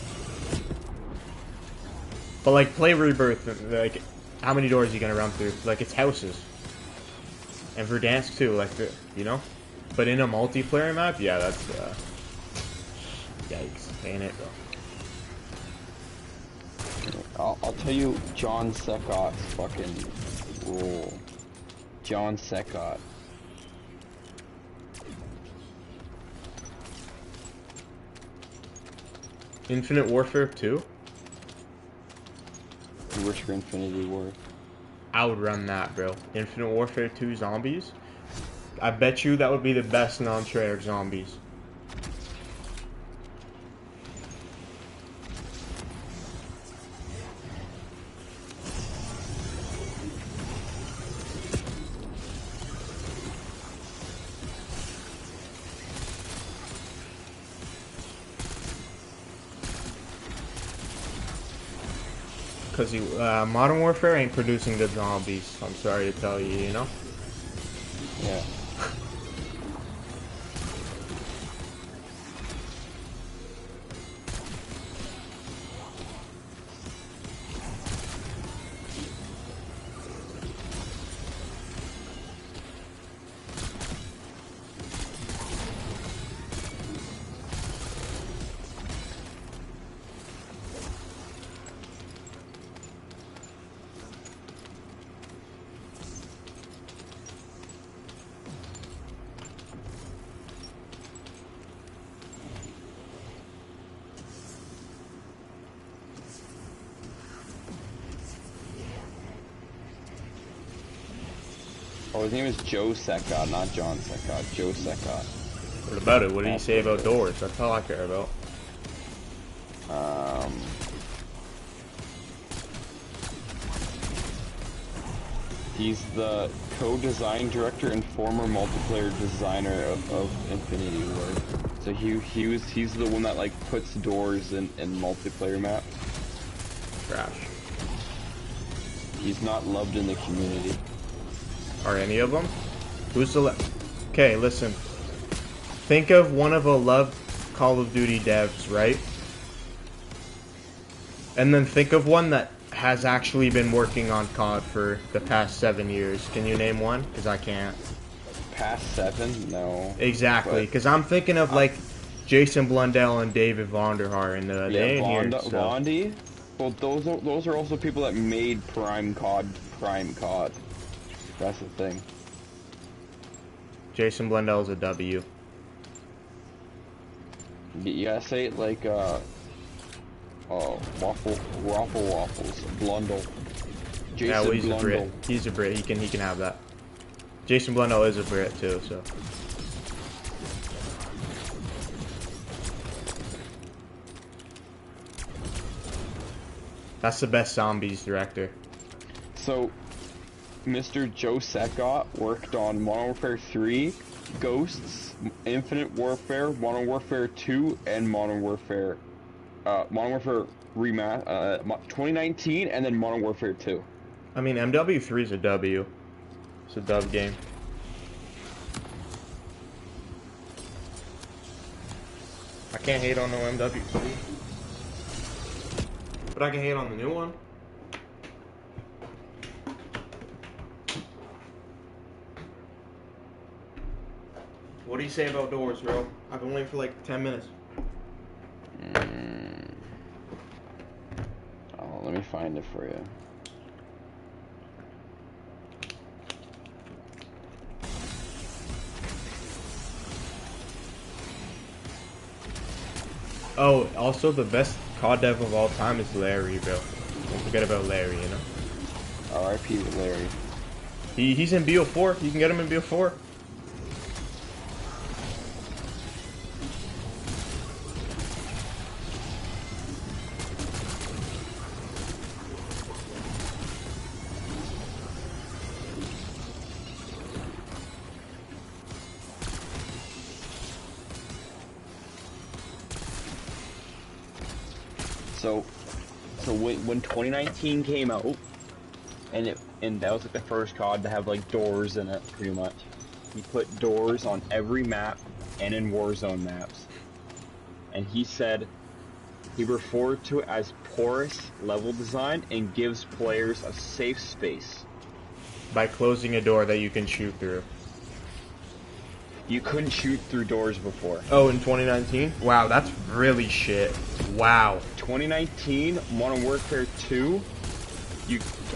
But like, play Rebirth, like, how many doors are you gonna run through? Like, it's houses. And Verdansk too, like, you know? But in a multiplayer map, yeah, that's, yikes, ain't it, bro? I'll tell you John Secott's fucking rule. John Secott. Infinite Warfare 2? You wish for Infinity War. I would run that, bro. Infinite Warfare 2 zombies? I bet you that would be the best non-Treyarch zombies. Because Modern Warfare ain't producing good zombies. I'm sorry to tell you, you know? Yeah. Oh, his name is Joe Secott, not John Secott. Joe Secott. What about it? What did he say about doors? That's all I care about. He's the co-design director and former multiplayer designer of Infinity Ward. So he's the one that like puts doors in multiplayer maps. Trash. He's not loved in the community. Are any of them? Who's the Okay, listen. Think of one of a loved Call of Duty devs, right? And then think of one that has actually been working on COD for the past 7 years. Can you name one? Because I can't. Past 7? No. Exactly, because I'm thinking of like Jason Blundell and David Vonderhaar and Yeah, they ain't here. So. Vondi? Well, those are also people that made Prime COD. That's the thing. Jason Blundell's a W. You gotta say it like, Waffles, Blundell. Jason Yeah, well, he's Blundell. a Brit. He's a Brit. He can have that. Jason Blundell is a Brit too, so. That's the best zombies director. So, Mr. Joe Secott worked on Modern Warfare 3, Ghosts, Infinite Warfare, Modern Warfare 2, and Modern Warfare 2019, and then Modern Warfare 2. I mean, MW3 is a W. It's a dub game. I can't hate on no MW3. But I can hate on the new one. What do you say about doors, bro? I've been waiting for like 10 minutes. Oh, let me find it for you. Oh, also the best COD dev of all time is Larry, bro. Don't forget about Larry, you know? R.I.P. Larry. He's in BO4. You can get him in BO4. So when 2019 came out, and that was like the first COD to have like doors in it, pretty much. He put doors on every map and in Warzone maps, and he said he referred to it as porous level design and gives players a safe space By closing a door that you can shoot through. You couldn't shoot through doors before. Oh, in 2019? Wow, that's really shit. Wow. 2019, Modern Warfare 2,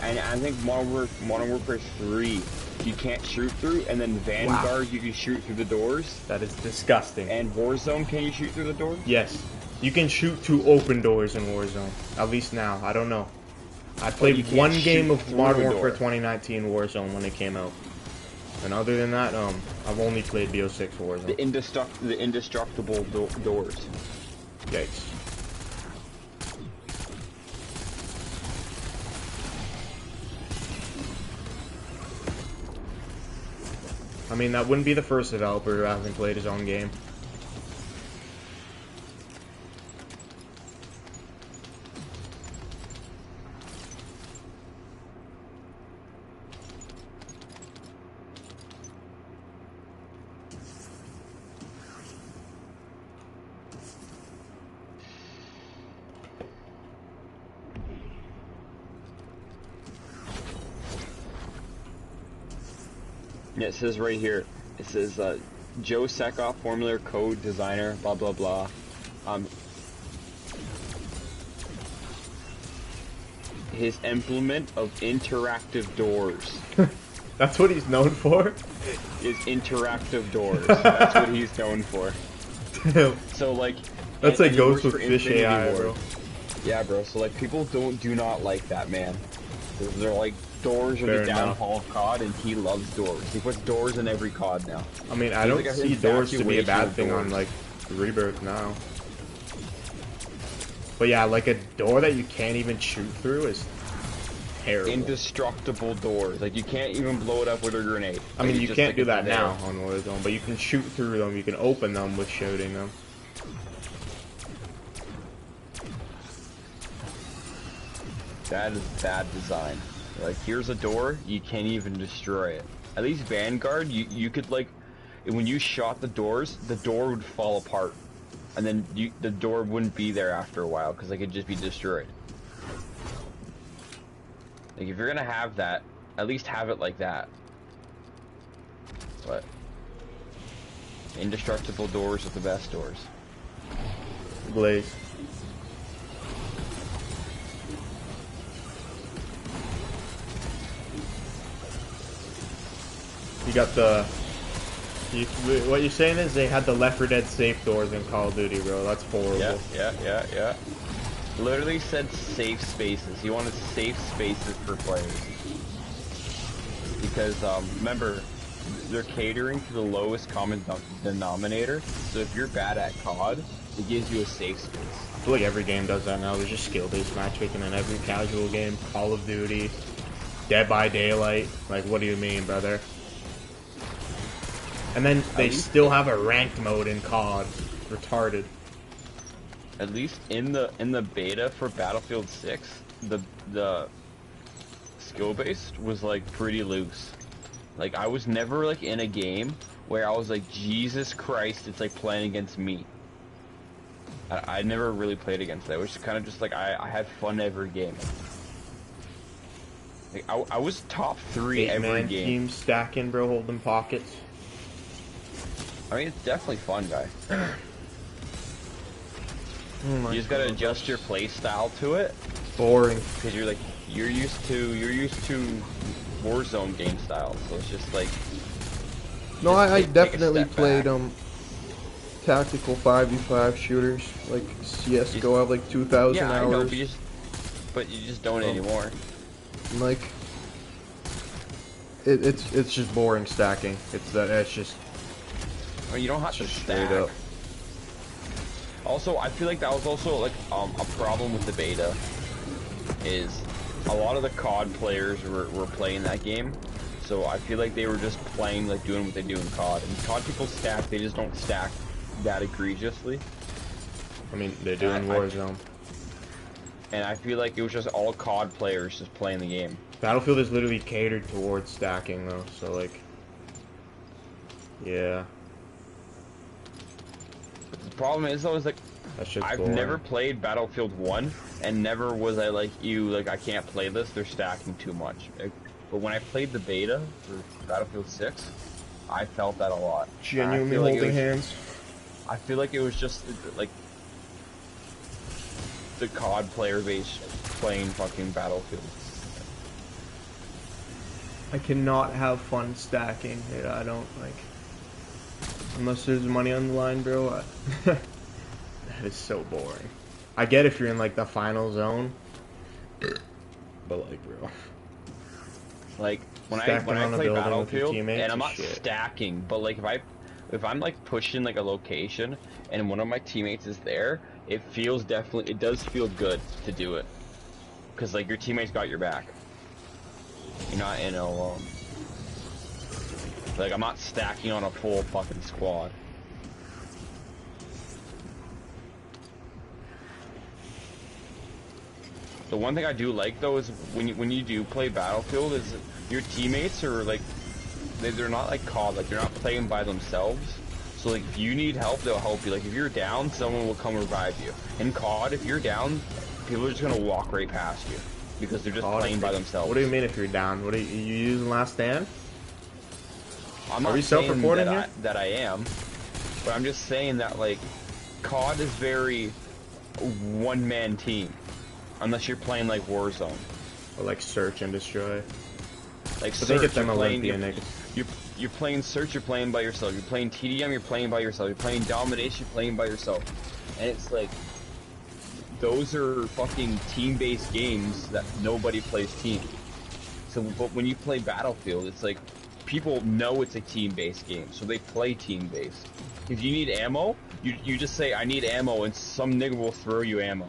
and I think Modern Warfare 3, you can't shoot through, and then Vanguard, you can shoot through the doors. That is disgusting. And Warzone, can you shoot through the doors? Yes. You can shoot through open doors in Warzone. At least now. I don't know. I played one game of Modern Warfare 2019 Warzone when it came out. And other than that, I've only played BO6 Warzone. The indestructible doors. Yikes. I mean, that wouldn't be the first developer who hasn't played his own game. Yeah, it says right here, it says Joe Secott, formula code designer, blah blah blah. His implement of interactive doors. That's what he's known for? Is interactive doors. That's what he's known for. Damn. So like... That's like Ghost goes with Fish AI, bro. Yeah, bro, so like people do not like that, man. They're like, doors are Fair the enough. downfall of COD, and he loves doors. He puts doors in every COD now. I mean, I He's don't like see doors to be a bad infatuation thing with on, doors. like, Rebirth now. But yeah, like a door that you can't even shoot through is terrible. Indestructible doors. Like, you can't even blow it up with a grenade. I mean, Like, you just, can't like, do it's that there. now on Warzone, but you can shoot through them, you can open them with shooting them. That is bad design. Like, here's a door, you can't even destroy it. At least Vanguard, you could, like, when you shot the doors, the door would fall apart. And then the door wouldn't be there after a while, because it could just be destroyed. Like, if you're gonna have that, at least have it like that. But indestructible doors are the best doors. Blaze. You got the... what you're saying is they had the Left 4 Dead safe doors in Call of Duty, bro. That's horrible. Yeah. Literally said safe spaces. He wanted safe spaces for players. Because, remember, they're catering to the lowest common denominator. So if you're bad at COD, it gives you a safe space. I feel like every game does that now. There's just skill-based matchmaking in every casual game. Call of Duty, Dead by Daylight. Like, what do you mean, brother? And then they still have a ranked mode in COD. Retarded. At least in the beta for Battlefield 6, the skill based was like pretty loose. Like, I was never like in a game where I was like, Jesus Christ, it's like playing against me. I never really played against that. It was kind of just like I had fun every game. Like, I was top 3 every game. Team stacking, bro, holding pockets. I mean, it's definitely fun, guy. Oh you just gotta adjust your play style to it. Boring. Because you're used to Warzone game style, so it's just like. No, I definitely take a step played back. Tactical 5v5 shooters like CS:GO. I have like 2,000 I hours. know, but you just don't anymore. Like, it's just boring stacking. It's just. I mean, you don't have to straight stack. up. Also, I feel like that was also like a problem with the beta. Is a lot of the COD players were playing that game, so I feel like they were just playing, like, doing what they do in COD. And COD people stack, they just don't stack that egregiously. I mean, they do in Warzone. And I feel like it was just all COD players just playing the game. Battlefield is literally catered towards stacking, though, so, like, yeah. The problem is, though, is like, I've never played Battlefield 1, and never was I like you, like, I can't play this, they're stacking too much. But when I played the beta for Battlefield 6, I felt that a lot. Genuinely holding hands. I feel like it was just, like, the COD player base playing fucking Battlefield. I cannot have fun stacking. I don't, like... Unless there's money on the line, bro. That is so boring. I get if you're in, like, the final zone. But, like, bro. Like, when I play Battlefield, and I'm not shit. stacking, but, like, if I'm, like, pushing, like, a location, and one of my teammates is there, it does feel good to do it. Because, like, your teammates got your back. You're not in it alone. Like, I'm not stacking on a full fucking squad. The one thing I do like, though, is when you do play Battlefield, is your teammates are, like, they're not like COD, like, they're not playing by themselves. So, like, if you need help, they'll help you. Like, if you're down, someone will come revive you. In COD, if you're down, people are just gonna walk right past you. Because they're just playing by themselves. What do you mean if you're down? What are you using Last Stand? I'm not saying that I am, but I'm just saying that, like, COD is very one-man team, unless you're playing like Warzone or like Search and Destroy. Like, but Search, they get them Olympian you're playing Search, you're playing by yourself. You're playing TDM, you're playing by yourself. You're playing Domination, you're playing by yourself. And it's like, those are fucking team-based games that nobody plays team. So, but when you play Battlefield, it's like, people know it's a team-based game, so they play team-based. If you need ammo, you just say, I need ammo, and some nigga will throw you ammo.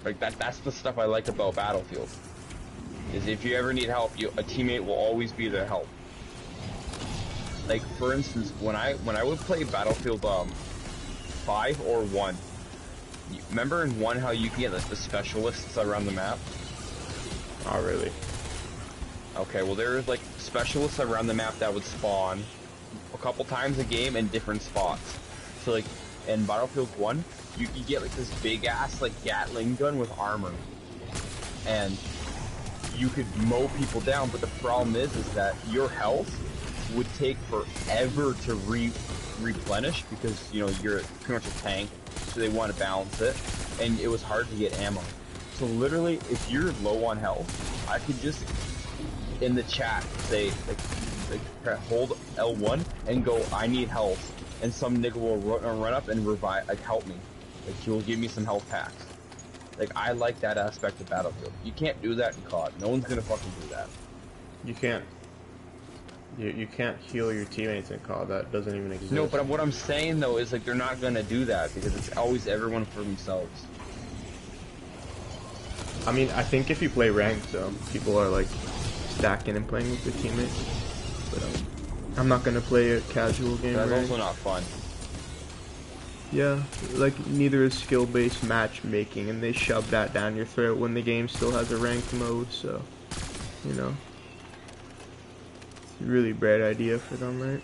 Like, that's the stuff I like about Battlefield. Is if you ever need help, a teammate will always be there to help. Like, for instance, when I would play Battlefield 5 or 1, remember in 1 how you can get, like, the specialists around the map? Oh, really? Okay, well there's like specialists around the map that would spawn a couple times a game in different spots. So like in Battlefield 1, you could get like this big ass like Gatling gun with armor. And you could mow people down, but the problem is that your health would take forever to replenish because, you know, you're pretty much a tank, so they want to balance it, and it was hard to get ammo. So literally, if you're low on health, I could just, in the chat, say, like hold L1 and go, I need health, and some nigga will run up and revive, like, help me. Like, he will give me some health packs. Like, I like that aspect of Battlefield. You can't do that in COD. No one's gonna fucking do that. You can't. You can't heal your teammates in COD. That doesn't even exist. No, but what I'm saying though is like they're not gonna do that because it's always everyone for themselves. I mean, I think if you play ranked, people are like stacking and playing with their teammates. But I'm not gonna play a casual game. That's ranked. also not fun. Yeah, like neither is skill-based matchmaking, and they shove that down your throat when the game still has a ranked mode. So, you know, it's a really bad idea for them, right?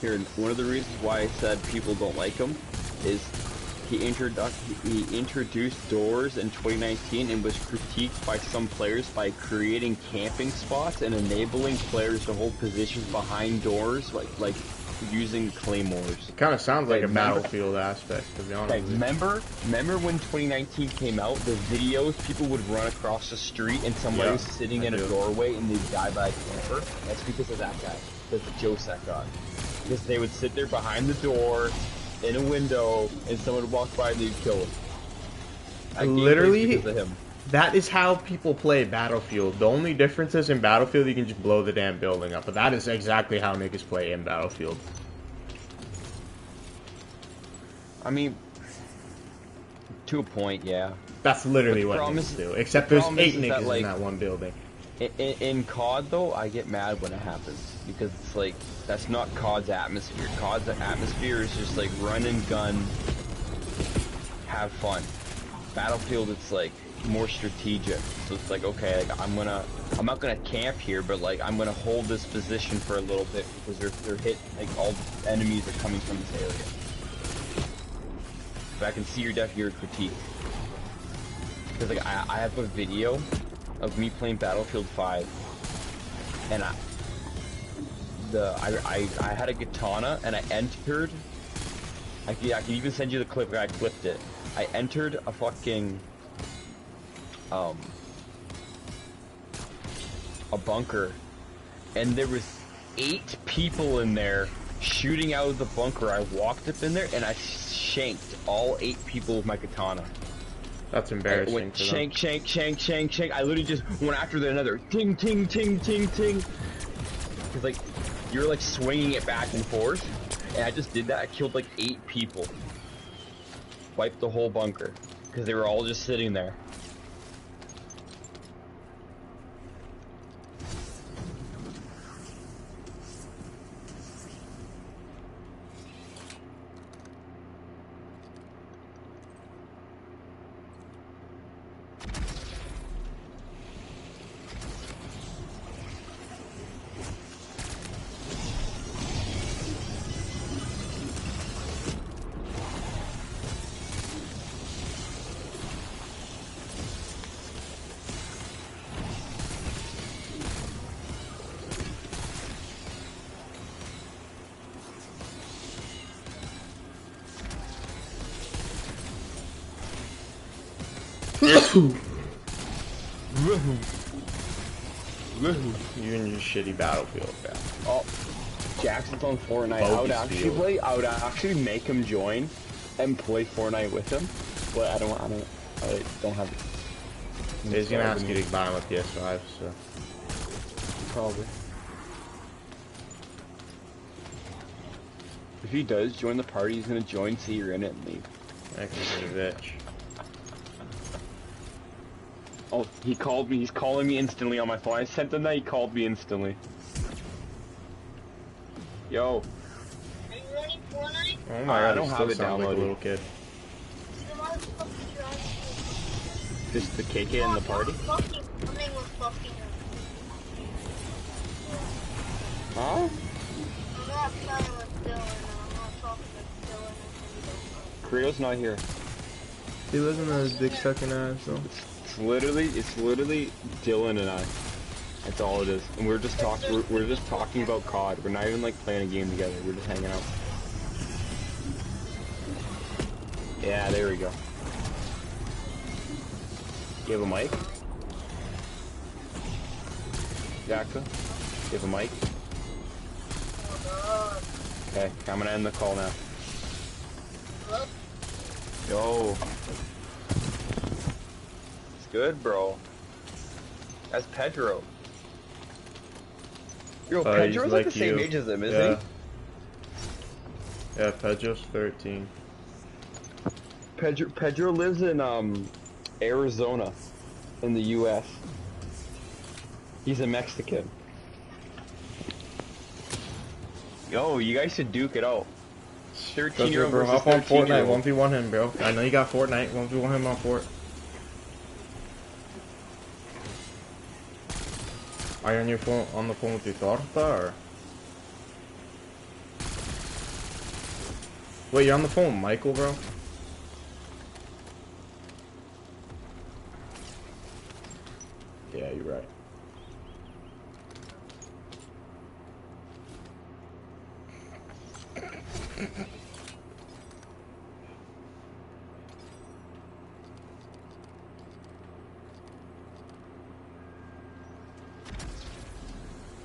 Here, one of the reasons why I said people don't like him is he introduced doors in 2019 and was critiqued by some players by creating camping spots and enabling players to hold positions behind doors, like using claymores. It kind of sounds like a Battlefield aspect, to be honest with you. Remember when 2019 came out, the videos, people would run across the street and somebody was sitting in a doorway and they'd die by a camper? That's because of that guy, that's the Josek guy. Because they would sit there behind the door, in a window, and someone would walk by and they'd kill him. Literally, because of him. that is how people play Battlefield. The only difference is in Battlefield you can just blow the damn building up, but that is exactly how niggas play in Battlefield. I mean, to a point, yeah. That's literally what niggas do. Except there's 8 niggas in that one building. In COD, though, I get mad when it happens. Because it's like, that's not COD's atmosphere. COD's atmosphere is just like run and gun, have fun. Battlefield, it's like more strategic. So it's like, okay, like, I'm not gonna camp here, but like I'm gonna hold this position for a little bit because they're hit, like all the enemies are coming from this area. But I can see your critique. Because like I have a video of me playing Battlefield 5, and I had a katana and I entered. I can even send you the clip where I clipped it. I entered a fucking a bunker, and there was 8 people in there shooting out of the bunker. I walked up in there and I shanked all 8 people with my katana. That's embarrassing. I went shank. I literally just went after another ting ting ting ting ting. Cause like you're like swinging it back and forth, and I just did that. I killed like 8 people. Wiped the whole bunker because they were all just sitting there. You and your shitty Battlefield, man. Oh, Jackson's on Fortnite. I would actually make him join and play Fortnite with him, but I don't have it. He's gonna ask you to buy him a PS5, so. Probably. If he does join the party, he's gonna join, see you're in it, and leave. That kid's a bitch. Oh, he called me. He's calling me instantly on my phone. I sent him that. He called me instantly. Yo. Are you running Fortnite? Oh my god, I don't have it sounds like a downloaded. little kid. Just the KK in the party? Huh? I'm not playing with Dylan, I'm not talking with Dylan. Creo's not here. He lives in his dick sucking ass, though. It's literally Dylan and I. That's all it is. And we're just talking about COD. We're not even like playing a game together. We're just hanging out. Yeah, there we go. You have a mic? Jackson? You have a mic? Okay, I'm gonna end the call now. Yo. It's good, bro. That's Pedro. Yo, Pedro's like the same age as him, isn't he? Yeah, Pedro's 13. Pedro lives in Arizona, in the U.S. He's a Mexican. Yo, you guys should duke it out. 13-year-old bro, versus hop on 13-year-old. Fortnite, 1v1 him, bro. I know you got Fortnite, 1v1 him on Fort. Are you on your phone, on the phone with your torta, or? Wait, you're on the phone with Michael, bro? Yeah, you're right.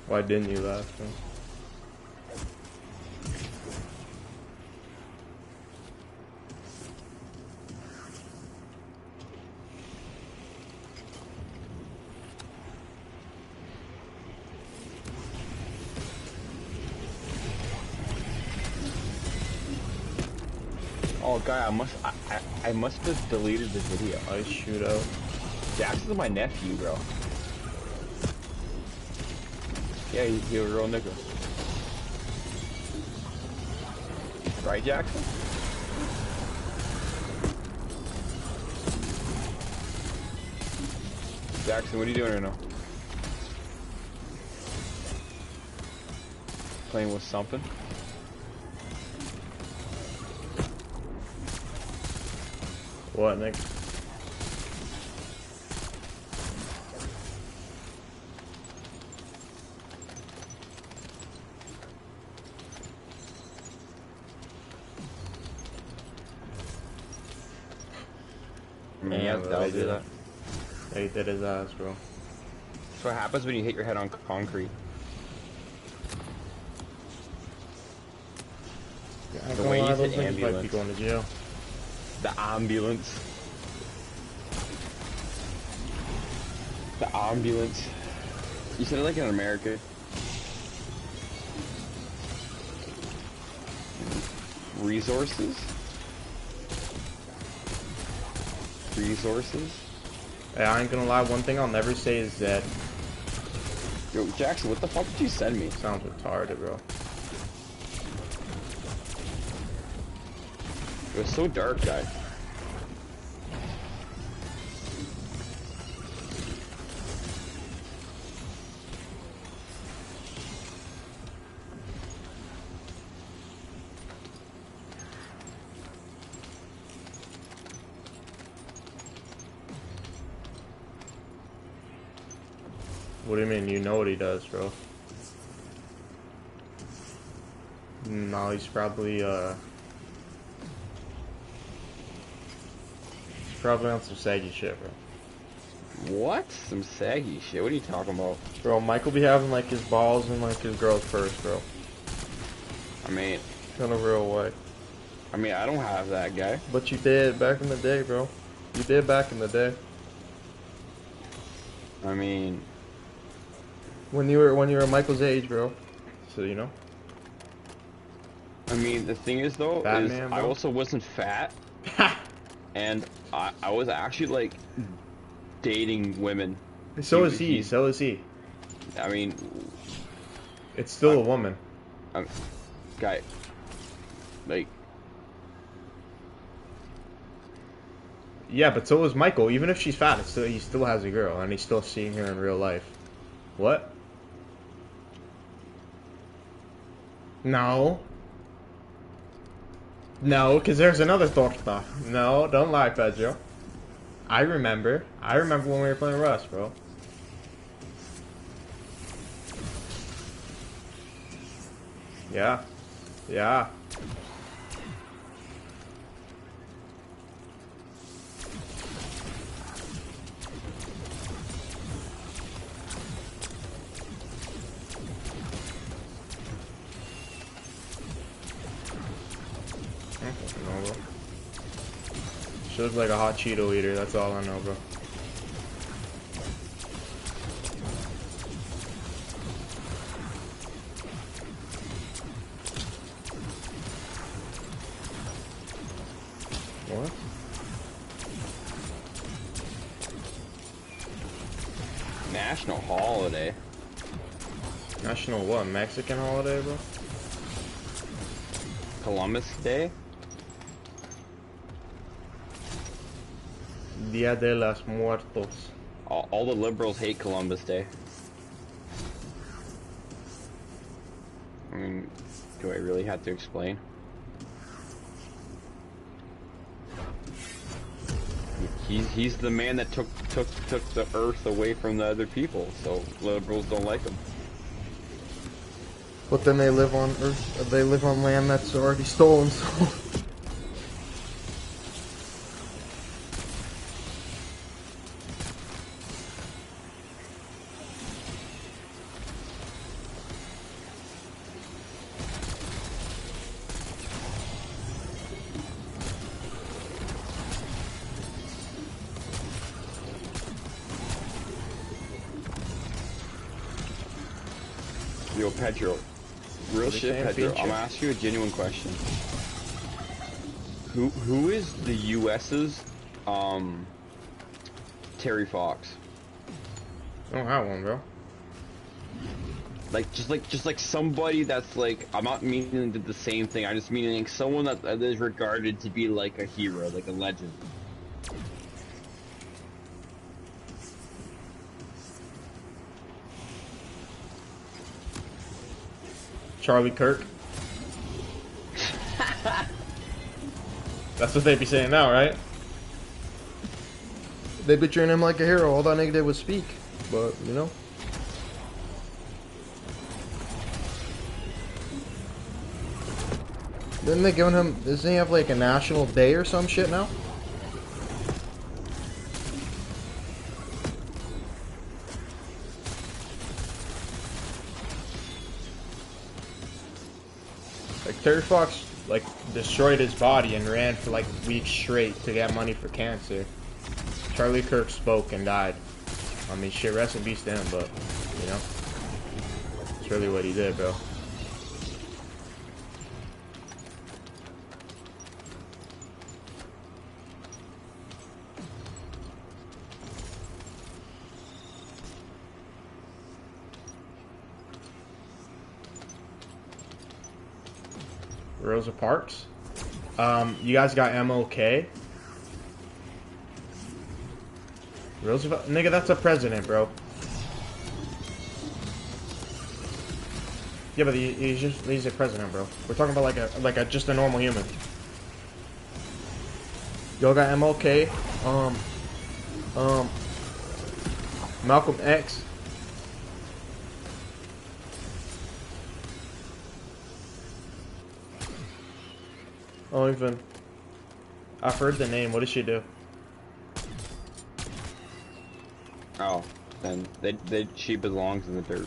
Why didn't you laugh, man? Oh, guy, I must have deleted the video. Ice shootout. Jackson's my nephew, bro. Yeah, he's a real nigga. Right, Jackson? Jackson, what are you doing right now? Playing with something? What, Nick? Yeah, that'll do that. Yeah, he did his ass, bro. That's what happens when you hit your head on concrete. Yeah, The way you those hit niggas might be ambulance. going to jail. The ambulance. The ambulance. You said it like in America. Resources? Resources? Hey, I ain't gonna lie, one thing I'll never say is that. Yo, Jackson, what the fuck did you send me? Sounds retarded, bro. It was so dark, guy. What do you mean? You know what he does, bro. No, he's probably on some saggy shit, bro. What? Some saggy shit. What are you talking about? Bro, Michael be having like his balls and like his girl's purse, bro. I mean, In a real way. I don't have that guy. But you did back in the day, bro. You did back in the day. I mean, When you were Michael's age, bro. So you know. the thing is though, Batman, is I bro. also wasn't fat, and I was actually like dating women. So is he. So is he. I mean, It's still a woman. guy, like, Yeah, but so is Michael. Even if she's fat, it's still, he still has a girl, and he's still seeing her in real life. What? No. No, because there's another torta. No, don't lie, Pedro. I remember. I remember when we were playing Rust, bro. Yeah. Yeah. I don't fucking know, bro. She looks like a hot Cheeto eater, that's all I know, bro. What? national holiday. National what? Mexican holiday, bro? Columbus Day? Dia de los Muertos. All the liberals hate Columbus Day. I mean, do I really have to explain? He's the man that took the earth away from the other people, so liberals don't like him. But then they live on Earth. They live on land that's already stolen. So. Yo, Pedro. Real shit, Pedro. I'm gonna ask you a genuine question. Who is the US's Terry Fox? I don't have one, bro. Like just like somebody that's like, I'm not meaning the same thing. I just meaning someone that is regarded to be like a hero, like a legend. Charlie Kirk. That's what they be saying now, right? They be treating him like a hero. All that nigga did was speak. But, you know. Didn't they give him... Doesn't he have like a national day or some shit now? Like, Terry Fox, like, destroyed his body and ran for, like, weeks straight to get money for cancer. Charlie Kirk spoke and died. I mean, shit, rest in peace to him, but, you know. It's really what he did, bro. Rosa Parks. You guys got MLK? Roosevelt? Nigga, that's a president, bro. Yeah, but he's a president, bro. We're talking about like a just a normal human. Y'all got MLK, Malcolm X. Oh, even. I've heard the name. What did she do? Oh, then she belongs in the dirt.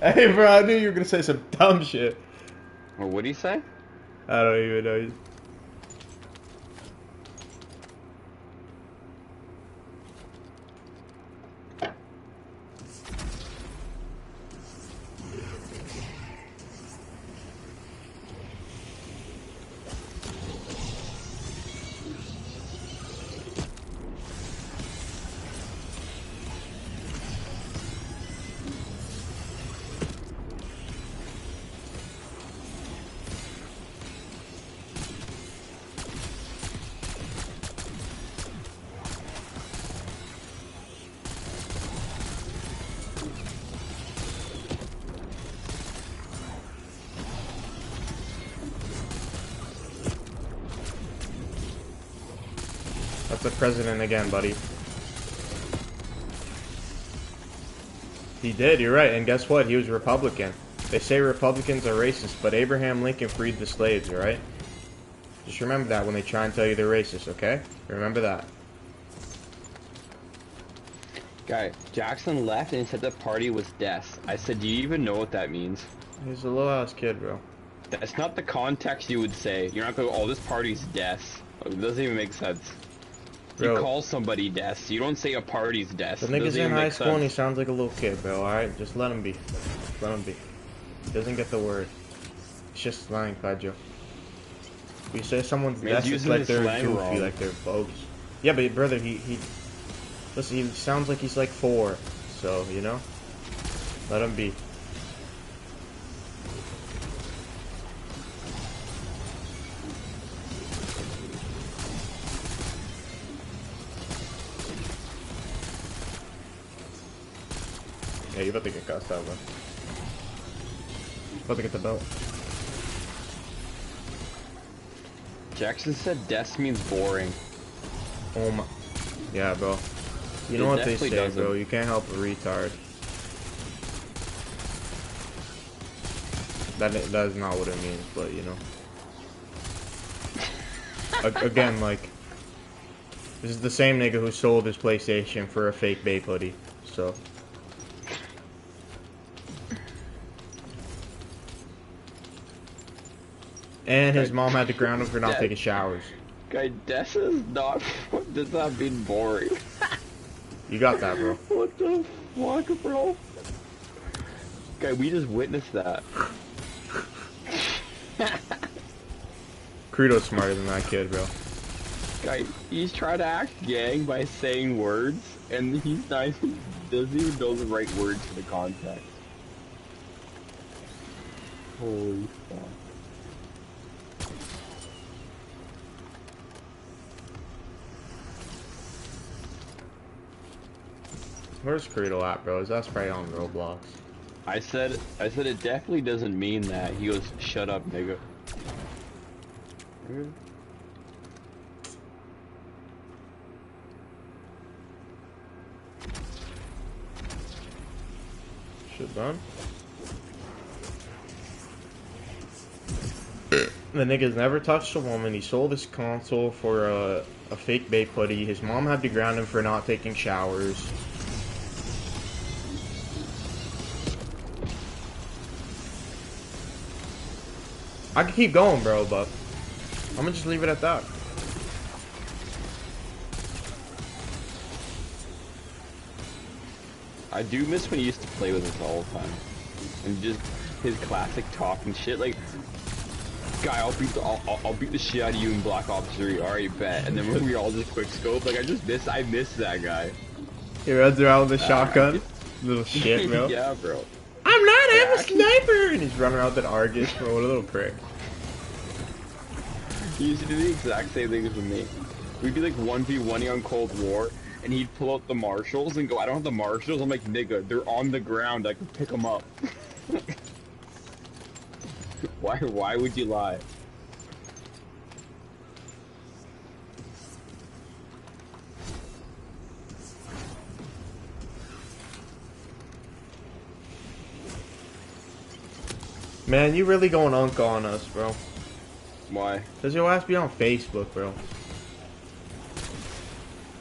Hey, bro, I knew you were gonna say some dumb shit. Well, what'd he say? I don't even know. That's the president again, buddy. He did, you're right, and guess what? He was Republican. They say Republicans are racist, but Abraham Lincoln freed the slaves, alright? Just remember that when they try and tell you they're racist, okay? Remember that. Guy, Jackson left and said the party was death. I said, do you even know what that means? He's a little ass kid, bro. That's not the context you would say. You're not going to go, oh, this party's death. It doesn't even make sense. Bro. You call somebody death. You don't say a party's death. The nigga's in high school and he sounds like a little kid, bro, alright? Just let him be. Let him be. He doesn't get the word. It's just slang, Pedro. If you say someone's death, it's like they're goofy, wrong. like they're bogus. Yeah, but brother, he listen, he sounds like he's like 4, so, you know? Let him be. Yeah, you about to get cussed out, bro. About to get the belt. Jackson said death means boring. Oh my. Yeah, bro. You know what they say, bro. You can't help a retard. That is not what it means, but you know. Again, like, this is the same nigga who sold his PlayStation for a fake Bape hoodie, so. And his mom had to ground him for not taking showers. Guy, death is not. What does that mean, boring? You got that, bro. What the fuck, bro? Guy, we just witnessed that. Credo's smarter than that kid, bro. Guy, he's trying to act gang by saying words, and he's not. He doesn't even know the right words for the context. Holy fuck. Where's Credo at, bro? Is that spray on Roblox? I said it definitely doesn't mean that. He goes, shut up, nigga. Shit done. The nigga's never touched a woman. He sold his console for a fake Bape hoodie. His mom had to ground him for not taking showers. I could keep going, bro, but I'm gonna just leave it at that. I do miss when he used to play with us all the time. And just his classic talking shit, like, guy, I'll beat the shit out of you in Black Ops 3, alright, bet. And then when we all just quick scope, like, I miss that guy. He runs around with a shotgun. Little shit, bro. Yeah, bro. I'm a sniper! And he's running around with an Argus, bro. What a little prick. He used to do the exact same things with me. We'd be like 1v1ing on Cold War, and he'd pull out the marshals and go, I don't have the marshals. I'm like, nigga, they're on the ground. I can pick them up. Why would you lie? Man, you really going unk on us, bro. Why? Cause your ass be on Facebook, bro.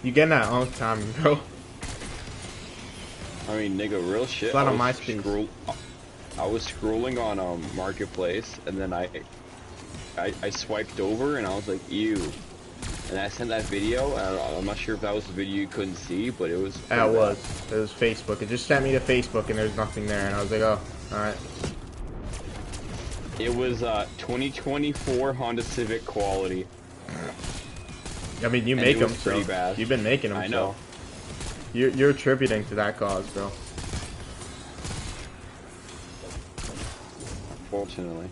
You getting that on time, bro. I mean, nigga, real shit. It's not on MySpace. I was scrolling on Marketplace, and then I swiped over, and I was like, ew. And I sent that video. I'm not sure if that was the video you couldn't see, but it was. Yeah, it was. It was Facebook. It just sent me to Facebook, and there's nothing there, and I was like, oh, all right. It was 2024 Honda Civic quality. I mean, you make them, pretty so bad. You've been making them. I know. So you're attributing to that cause, bro. Fortunately.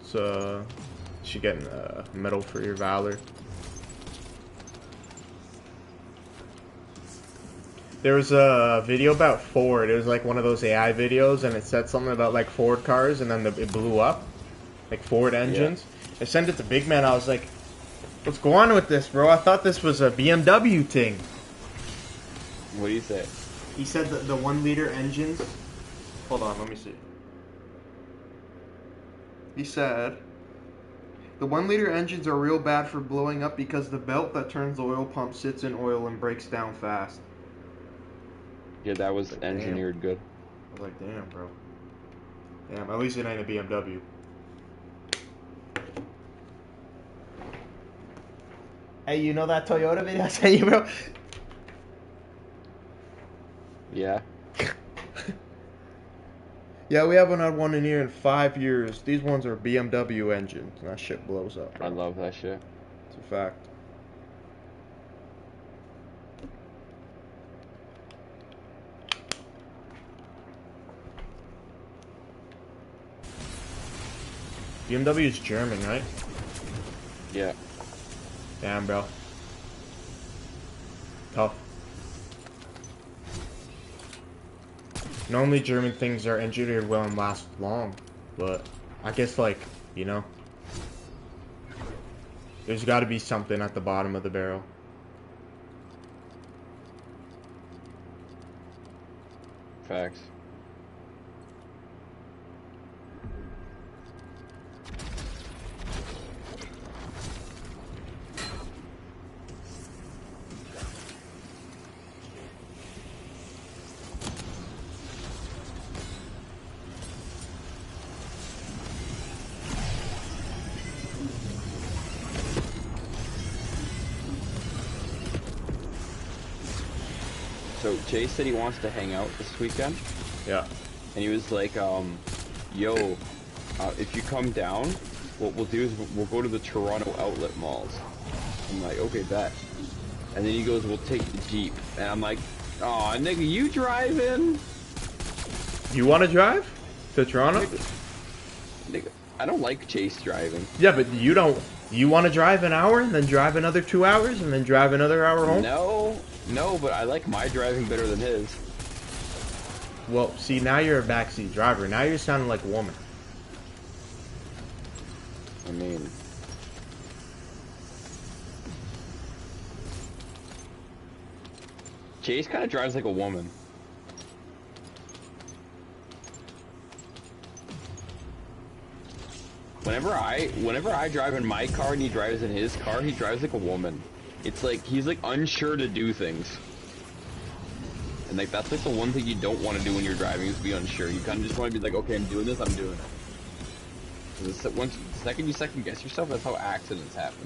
So, you getting a medal for your valor. There was a video about Ford. It was like one of those AI videos, and it said something about like Ford cars, and then it blew up, like Ford engines. Yeah. I sent it to Big Man. I was like, "What's going on with this, bro? I thought this was a BMW thing." What do you say? He said that the 1 liter engines. Hold on, let me see. He said the 1 liter engines are real bad for blowing up because the belt that turns the oil pump sits in oil and breaks down fast. Yeah, that was like, engineered good. I was like, damn, bro. Damn, at least it ain't a BMW. Hey, you know that Toyota video I sent you, bro? Yeah. Yeah, we haven't had one in here in 5 years. These ones are BMW engines, and that shit blows up, bro. I love that shit. It's a fact. BMW is German, right? Yeah. Damn, bro. Tough. Normally German things are engineered well and last long, but I guess, like, you know, there's got to be something at the bottom of the barrel. Facts. So Jay said he wants to hang out this weekend. Yeah. And he was like, yo, if you come down, what we'll do is we'll go to the Toronto outlet malls. I'm like, okay, bet. And then he goes, we'll take the Jeep. And I'm like, aw, nigga, you driving? You want to drive to Toronto? Nigga, I don't like Chase driving. Yeah, but you don't. You want to drive an hour and then drive another 2 hours and then drive another hour home? No, but I like my driving better than his. Well, see, now you're a backseat driver. Now you're sounding like a woman. I mean... Chase kind of drives like a woman. Whenever I drive in my car and he drives in his car, he drives like a woman. It's like, he's like unsure to do things. And like, that's like the one thing you don't want to do when you're driving, is be unsure. You kind of just want to be like, okay, I'm doing this, I'm doing it. The second you second guess yourself, that's how accidents happen.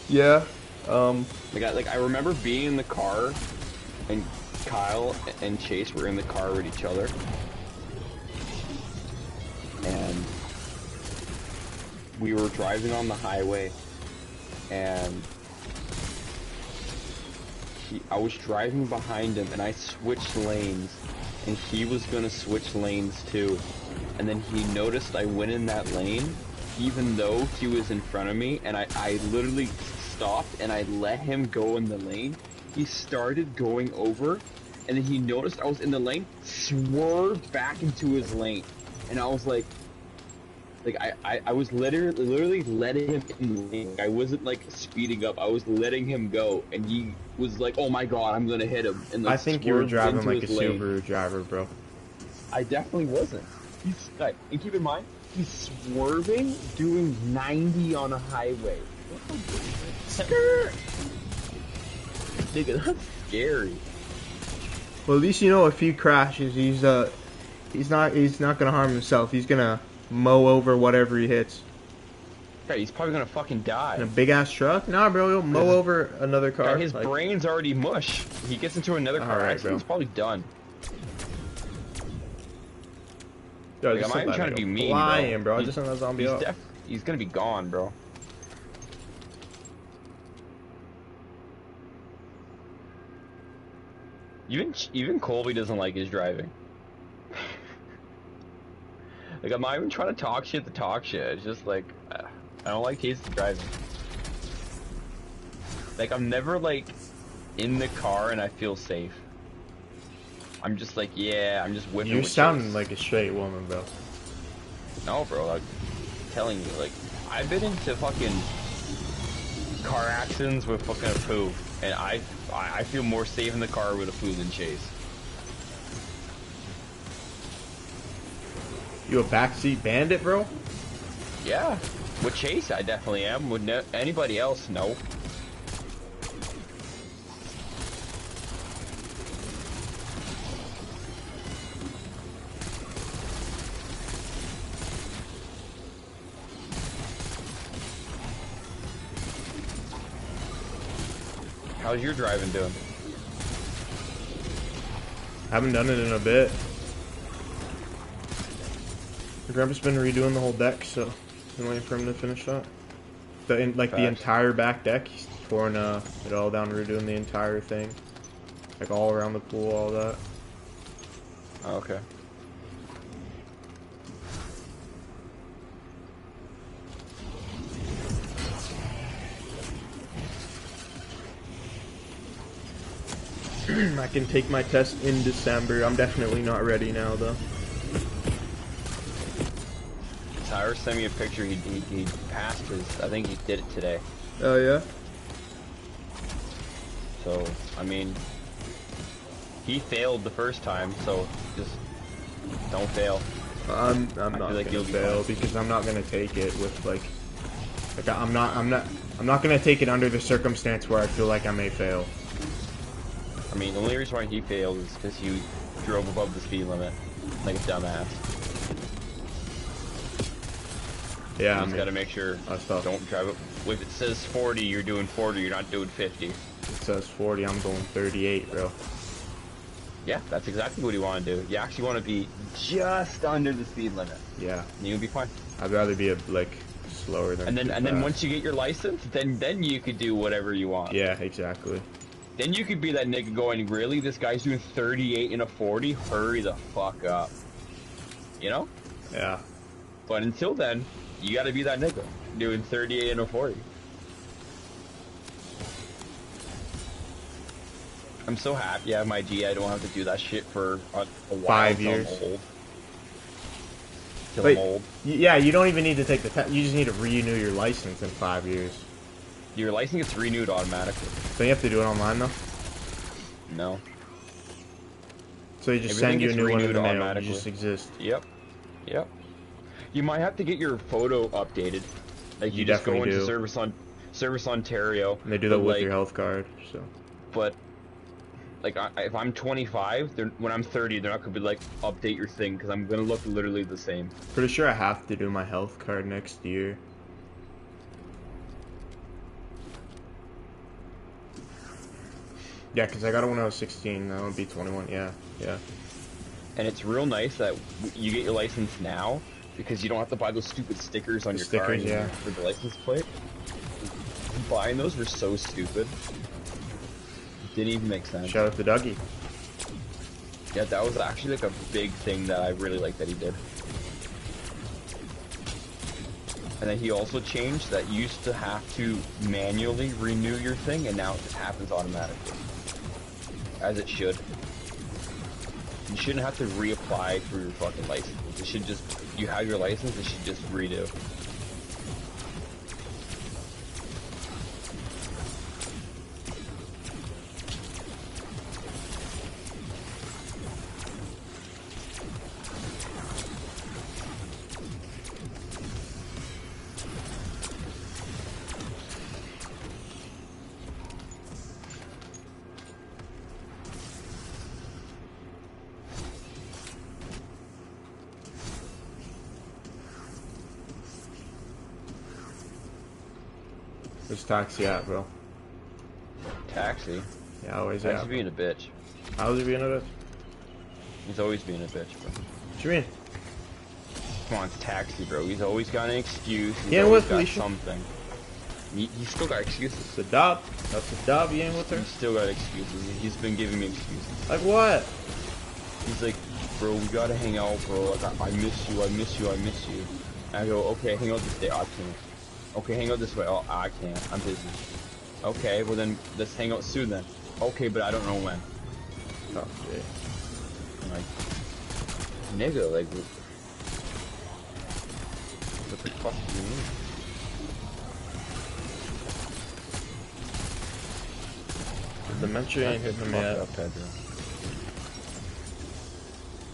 Yeah. Like I remember being in the car, and Kyle and Chase were in the car with each other, and we were driving on the highway, and I was driving behind him, and I switched lanes, and he was gonna switch lanes too, and then he noticed I went in that lane, even though he was in front of me, and I literally stopped, and I let him go in the lane. He started going over, and then he noticed I was in the lane, swerved back into his lane, and I was like, Like I was literally letting him in the lane. I wasn't like speeding up. I was letting him go, and he was like, "Oh my god, I'm gonna hit him!" And like I think you were swerved driving into like a his lane. Subaru driver, bro. I definitely wasn't. And keep in mind, he's swerving, doing 90 on a highway. Skirt! Nigga, that's scary. Well, at least you know if he crashes, he's not gonna harm himself. He's gonna mow over whatever he hits. Yeah, he's probably gonna fucking die. In a big ass truck? Nah, bro, he'll mow over another car. Yeah, his like, brain's already mush. He gets into another car Alright, accident, bro. he's probably done. Yo, Like, just I'm not even let trying that to be go mean, flying, bro. He's- Just send that zombie up. He's gonna be gone, bro. Even Colby doesn't like his driving. Like, I'm not even trying to talk shit to talk shit. It's just like, I don't like Casey's driving. Like, I'm never like in the car and I feel safe. I'm just like, yeah, I'm just whipping. You're with sounding Chase. like a straight woman, bro. No, bro. Like, I'm telling you, like, I've been into fucking car accidents with fucking a poo, and I feel more safe in the car with a poo than Chase. You a backseat bandit, bro? Yeah, with Chase, I definitely am. With anybody else, no. How's your driving doing? Haven't done it in a bit. My grandpa's been redoing the whole deck, so I'm waiting for him to finish that. The entire back deck, he's torn it all down, redoing the entire thing, like all around the pool, all that. Oh, okay. I can take my test in December. I'm definitely not ready now, though. Tyler sent me a picture. He passed his. I think he did it today. Oh yeah. So I mean, he failed the first time. So just don't fail. I'm not feel gonna like you'll be fail fine. because I'm not gonna take it with like I'm not gonna take it under the circumstance where I feel like I may fail. I mean, the only reason why he failed is because he drove above the speed limit, like a dumbass. Yeah, You just gotta make sure that's tough. don't drive it. If it says 40, you're doing 40. You're not doing 50. It says 40. I'm going 38, bro. Yeah, that's exactly what you want to do. You actually want to be just under the speed limit. Yeah, And you'll be fine. I'd rather be like slower than. And then once you get your license, then you could do whatever you want. Yeah, exactly. Then you could be that nigga going, really? This guy's doing 38 in a 40? Hurry the fuck up. You know? Yeah. But until then, you gotta be that nigga doing 38 in a 40. I'm so happy I have my G. I don't have to do that shit for a while. 5 till I'm years. old. Till Wait, I'm old. yeah, you don't even need to take the test. You just need to renew your license in 5 years. Your license gets renewed automatically. So you have to do it online though. No. So they just Everything send you a gets new one in renewed the mail. You automatically. just exist. Yep. Yep. You might have to get your photo updated. Like You you just go definitely into do. Service Ontario. And they do that but, with like, your health card. So. But like if I'm 25, when I'm 30, they're not gonna be like update your thing because I'm gonna look literally the same. Pretty sure I have to do my health card next year. Yeah, because I got it when I was 16. That would be 21. Yeah, yeah. And it's real nice that you get your license now because you don't have to buy those stupid stickers on The your car stickers, anymore yeah. for the license plate. Buying those were so stupid. Didn't even make sense. Shout out to Dougie. Yeah, that was actually like a big thing that I really liked that he did. And then he also changed that you used to have to manually renew your thing, and now it just happens automatically. As it should. You shouldn't have to reapply for your fucking license. It should just, you have your license, it should just redo. Where's Taxi at, bro? Taxi? Yeah, always Taxi's at. being a bitch. How's he being a bitch? He's always being a bitch, bro. What you mean? Come on, it's Taxi, bro. He's always got an excuse. He's Yeah, always with got Felicia. something. He's still got excuses. It's a dub. That's a dub. You ain't with her? He's still got excuses. He's been giving me excuses. Like what? He's like, bro, we gotta hang out, bro. Like, I miss you, I miss you, I miss you. And I go, okay, hang out this day. I can't. Okay, hang out this way. Oh, I can't. I'm busy. Okay, well then, let's hang out soon then. Okay, but I don't know when. Oh, shit. I'm like, nigga, like, what the fuck do you mean? Dementia ain't hitting him yet. Fuck up, Pedro.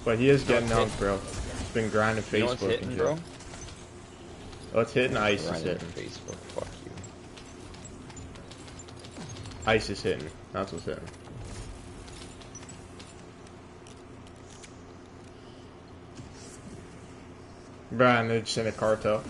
But he is getting No, it's out, bro. He's been grinding You know Facebook what's hitting, and bro? shit. Oh, it's hitting. Ice is Grinding hitting. Facebook, fuck you. Ice is hitting. That's what's hitting. Brian, they're just in a cartel.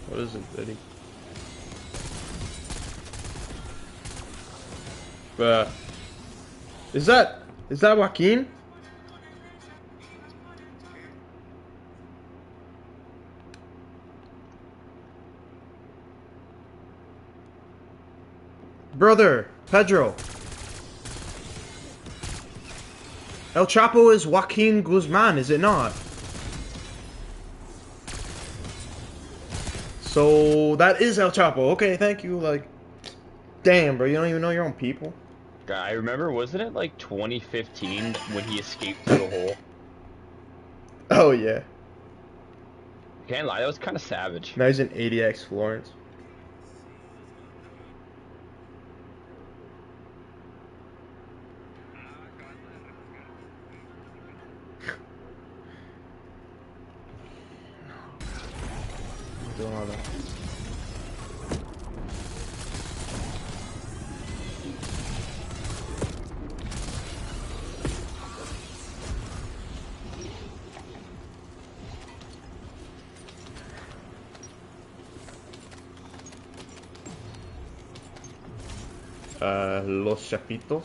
What is it, Diddy? Is that Joaquin? Brother, Pedro. El Chapo is Joaquin Guzman, is it not? So that is El Chapo. Okay, thank you. Like, damn, bro, you don't even know your own people. I remember, wasn't it like 2015 when he escaped through the hole? Oh yeah. Can't lie, that was kind of savage. Now he's in 80X Florence. Doing all that. Los Chapitos.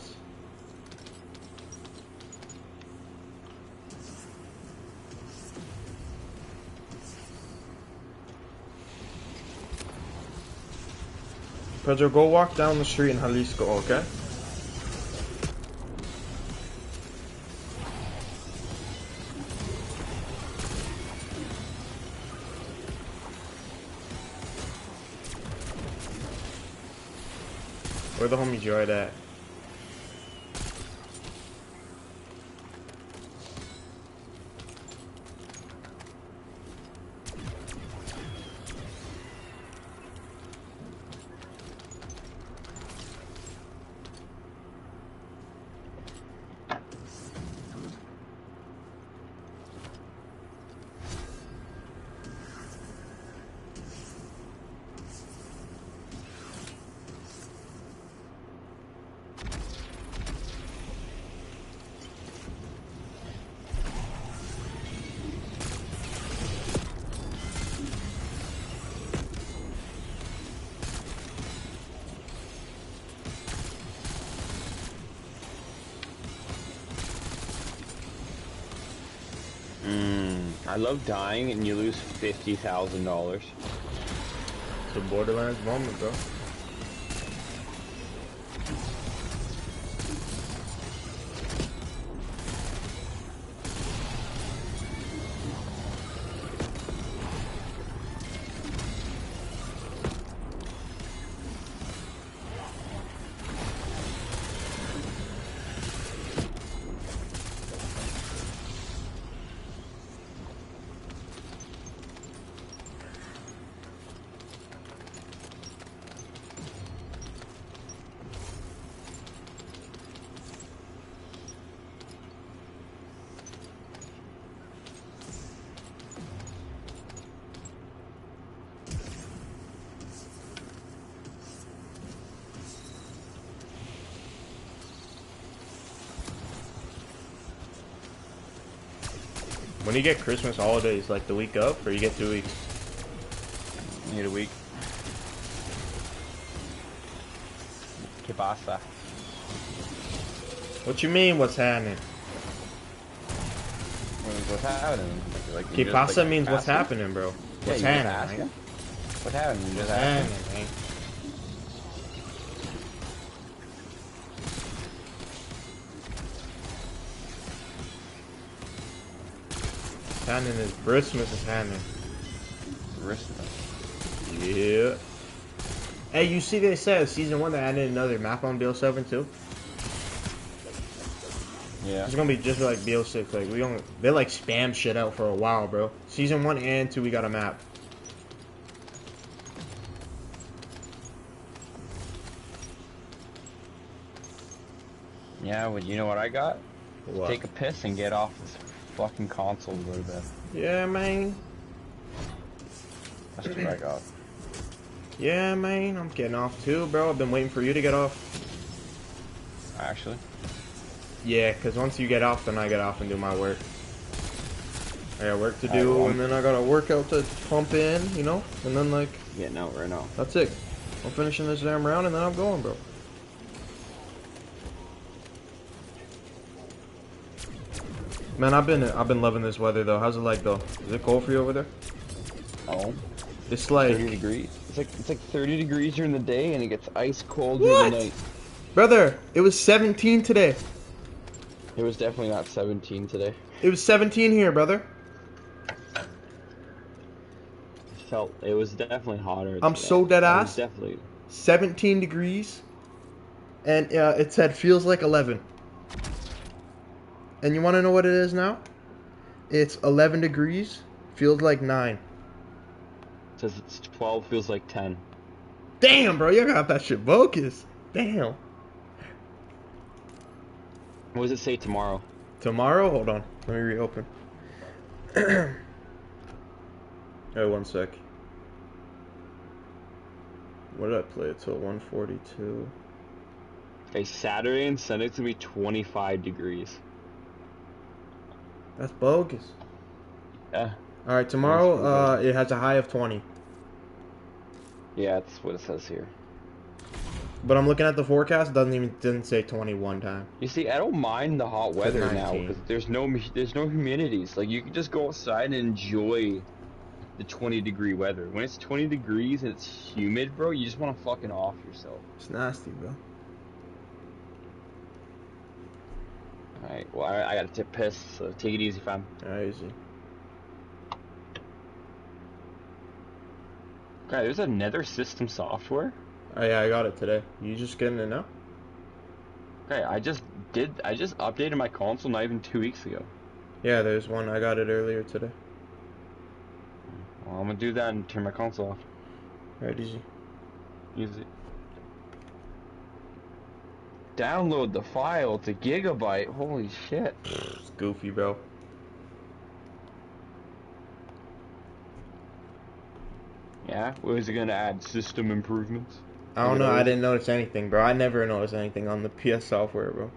Pedro, go walk down the street in Jalisco, okay? Where the homie Joy at? I love dying and you lose $50,000. So a Borderlands moment, bro. When you get Christmas holidays, like the week up, or you get 2 weeks? You need a week. Que pasa? What you mean, what's happening? What's happening? Like, Que you pasa just, like, means what's asking? happening, bro. Yeah, What's you just happening, asking? man? What's happening? You just What's asking? happening, man? What's happening is Christmas is happening. Yeah. Hey, you see they said season 1 they added another map on BO7 too? Yeah. It's gonna be just like BO6. Like they like spam shit out for a while, bro. Season 1 and 2 we got a map. Yeah, well, you know what I got? What? Take a piss and get off this fucking console a little bit. Yeah, man. That's what I got. Yeah, man. I'm getting off too, bro. I've been waiting for you to get off. Actually. Yeah, because once you get off, then I get off and do my work. I got work to do, and then I got a workout to pump in, you know? And then, like... Getting out right now. That's it. I'm finishing this damn round, and then I'm going, bro. Man, I've been loving this weather, though. How's it like, though? Is it cold for you over there? Oh. It's like... 30 degrees. It's like 30 degrees during the day, and it gets ice cold What? during the night. Brother, it was 17 today. It was definitely not 17 today. It was 17 here, brother. It was definitely hotter. I'm today. so dead It ass. was definitely. 17 degrees. And it said feels like 11. And you want to know what it is now? It's 11 degrees. Feels like 9. It says it's 12, feels like 10. Damn, bro. You got that shit bogus. Damn. What does it say tomorrow? Tomorrow? Hold on. Let me reopen. Hey, 1 sec. What did I play it till? 142. Okay, Saturday and Sunday it's gonna be 25 degrees. That's bogus. Yeah. Alright, tomorrow it has a high of 20. Yeah, that's what it says here. But I'm looking at the forecast, didn't say 21 time. You see, I don't mind the hot weather now 19. because there's no humidities. Like you can just go outside and enjoy the 20-degree weather. When it's 20 degrees and it's humid, bro, you just want to fucking off yourself. It's nasty, bro. Alright, well, I got to piss, so take it easy, fam. Alright, easy. Okay, there's another system software. Oh yeah, I got it today. You just getting it now? Okay, I just updated my console not even 2 weeks ago. Yeah, there's one. I got it earlier today. Well, I'm gonna do that and turn my console off. Alright, easy. Easy. Download the file. It's a gigabyte. Holy shit. It's goofy, bro. Yeah? Was it gonna add system improvements? I don't know. I didn't notice anything, bro. I never noticed anything on the PS software, bro.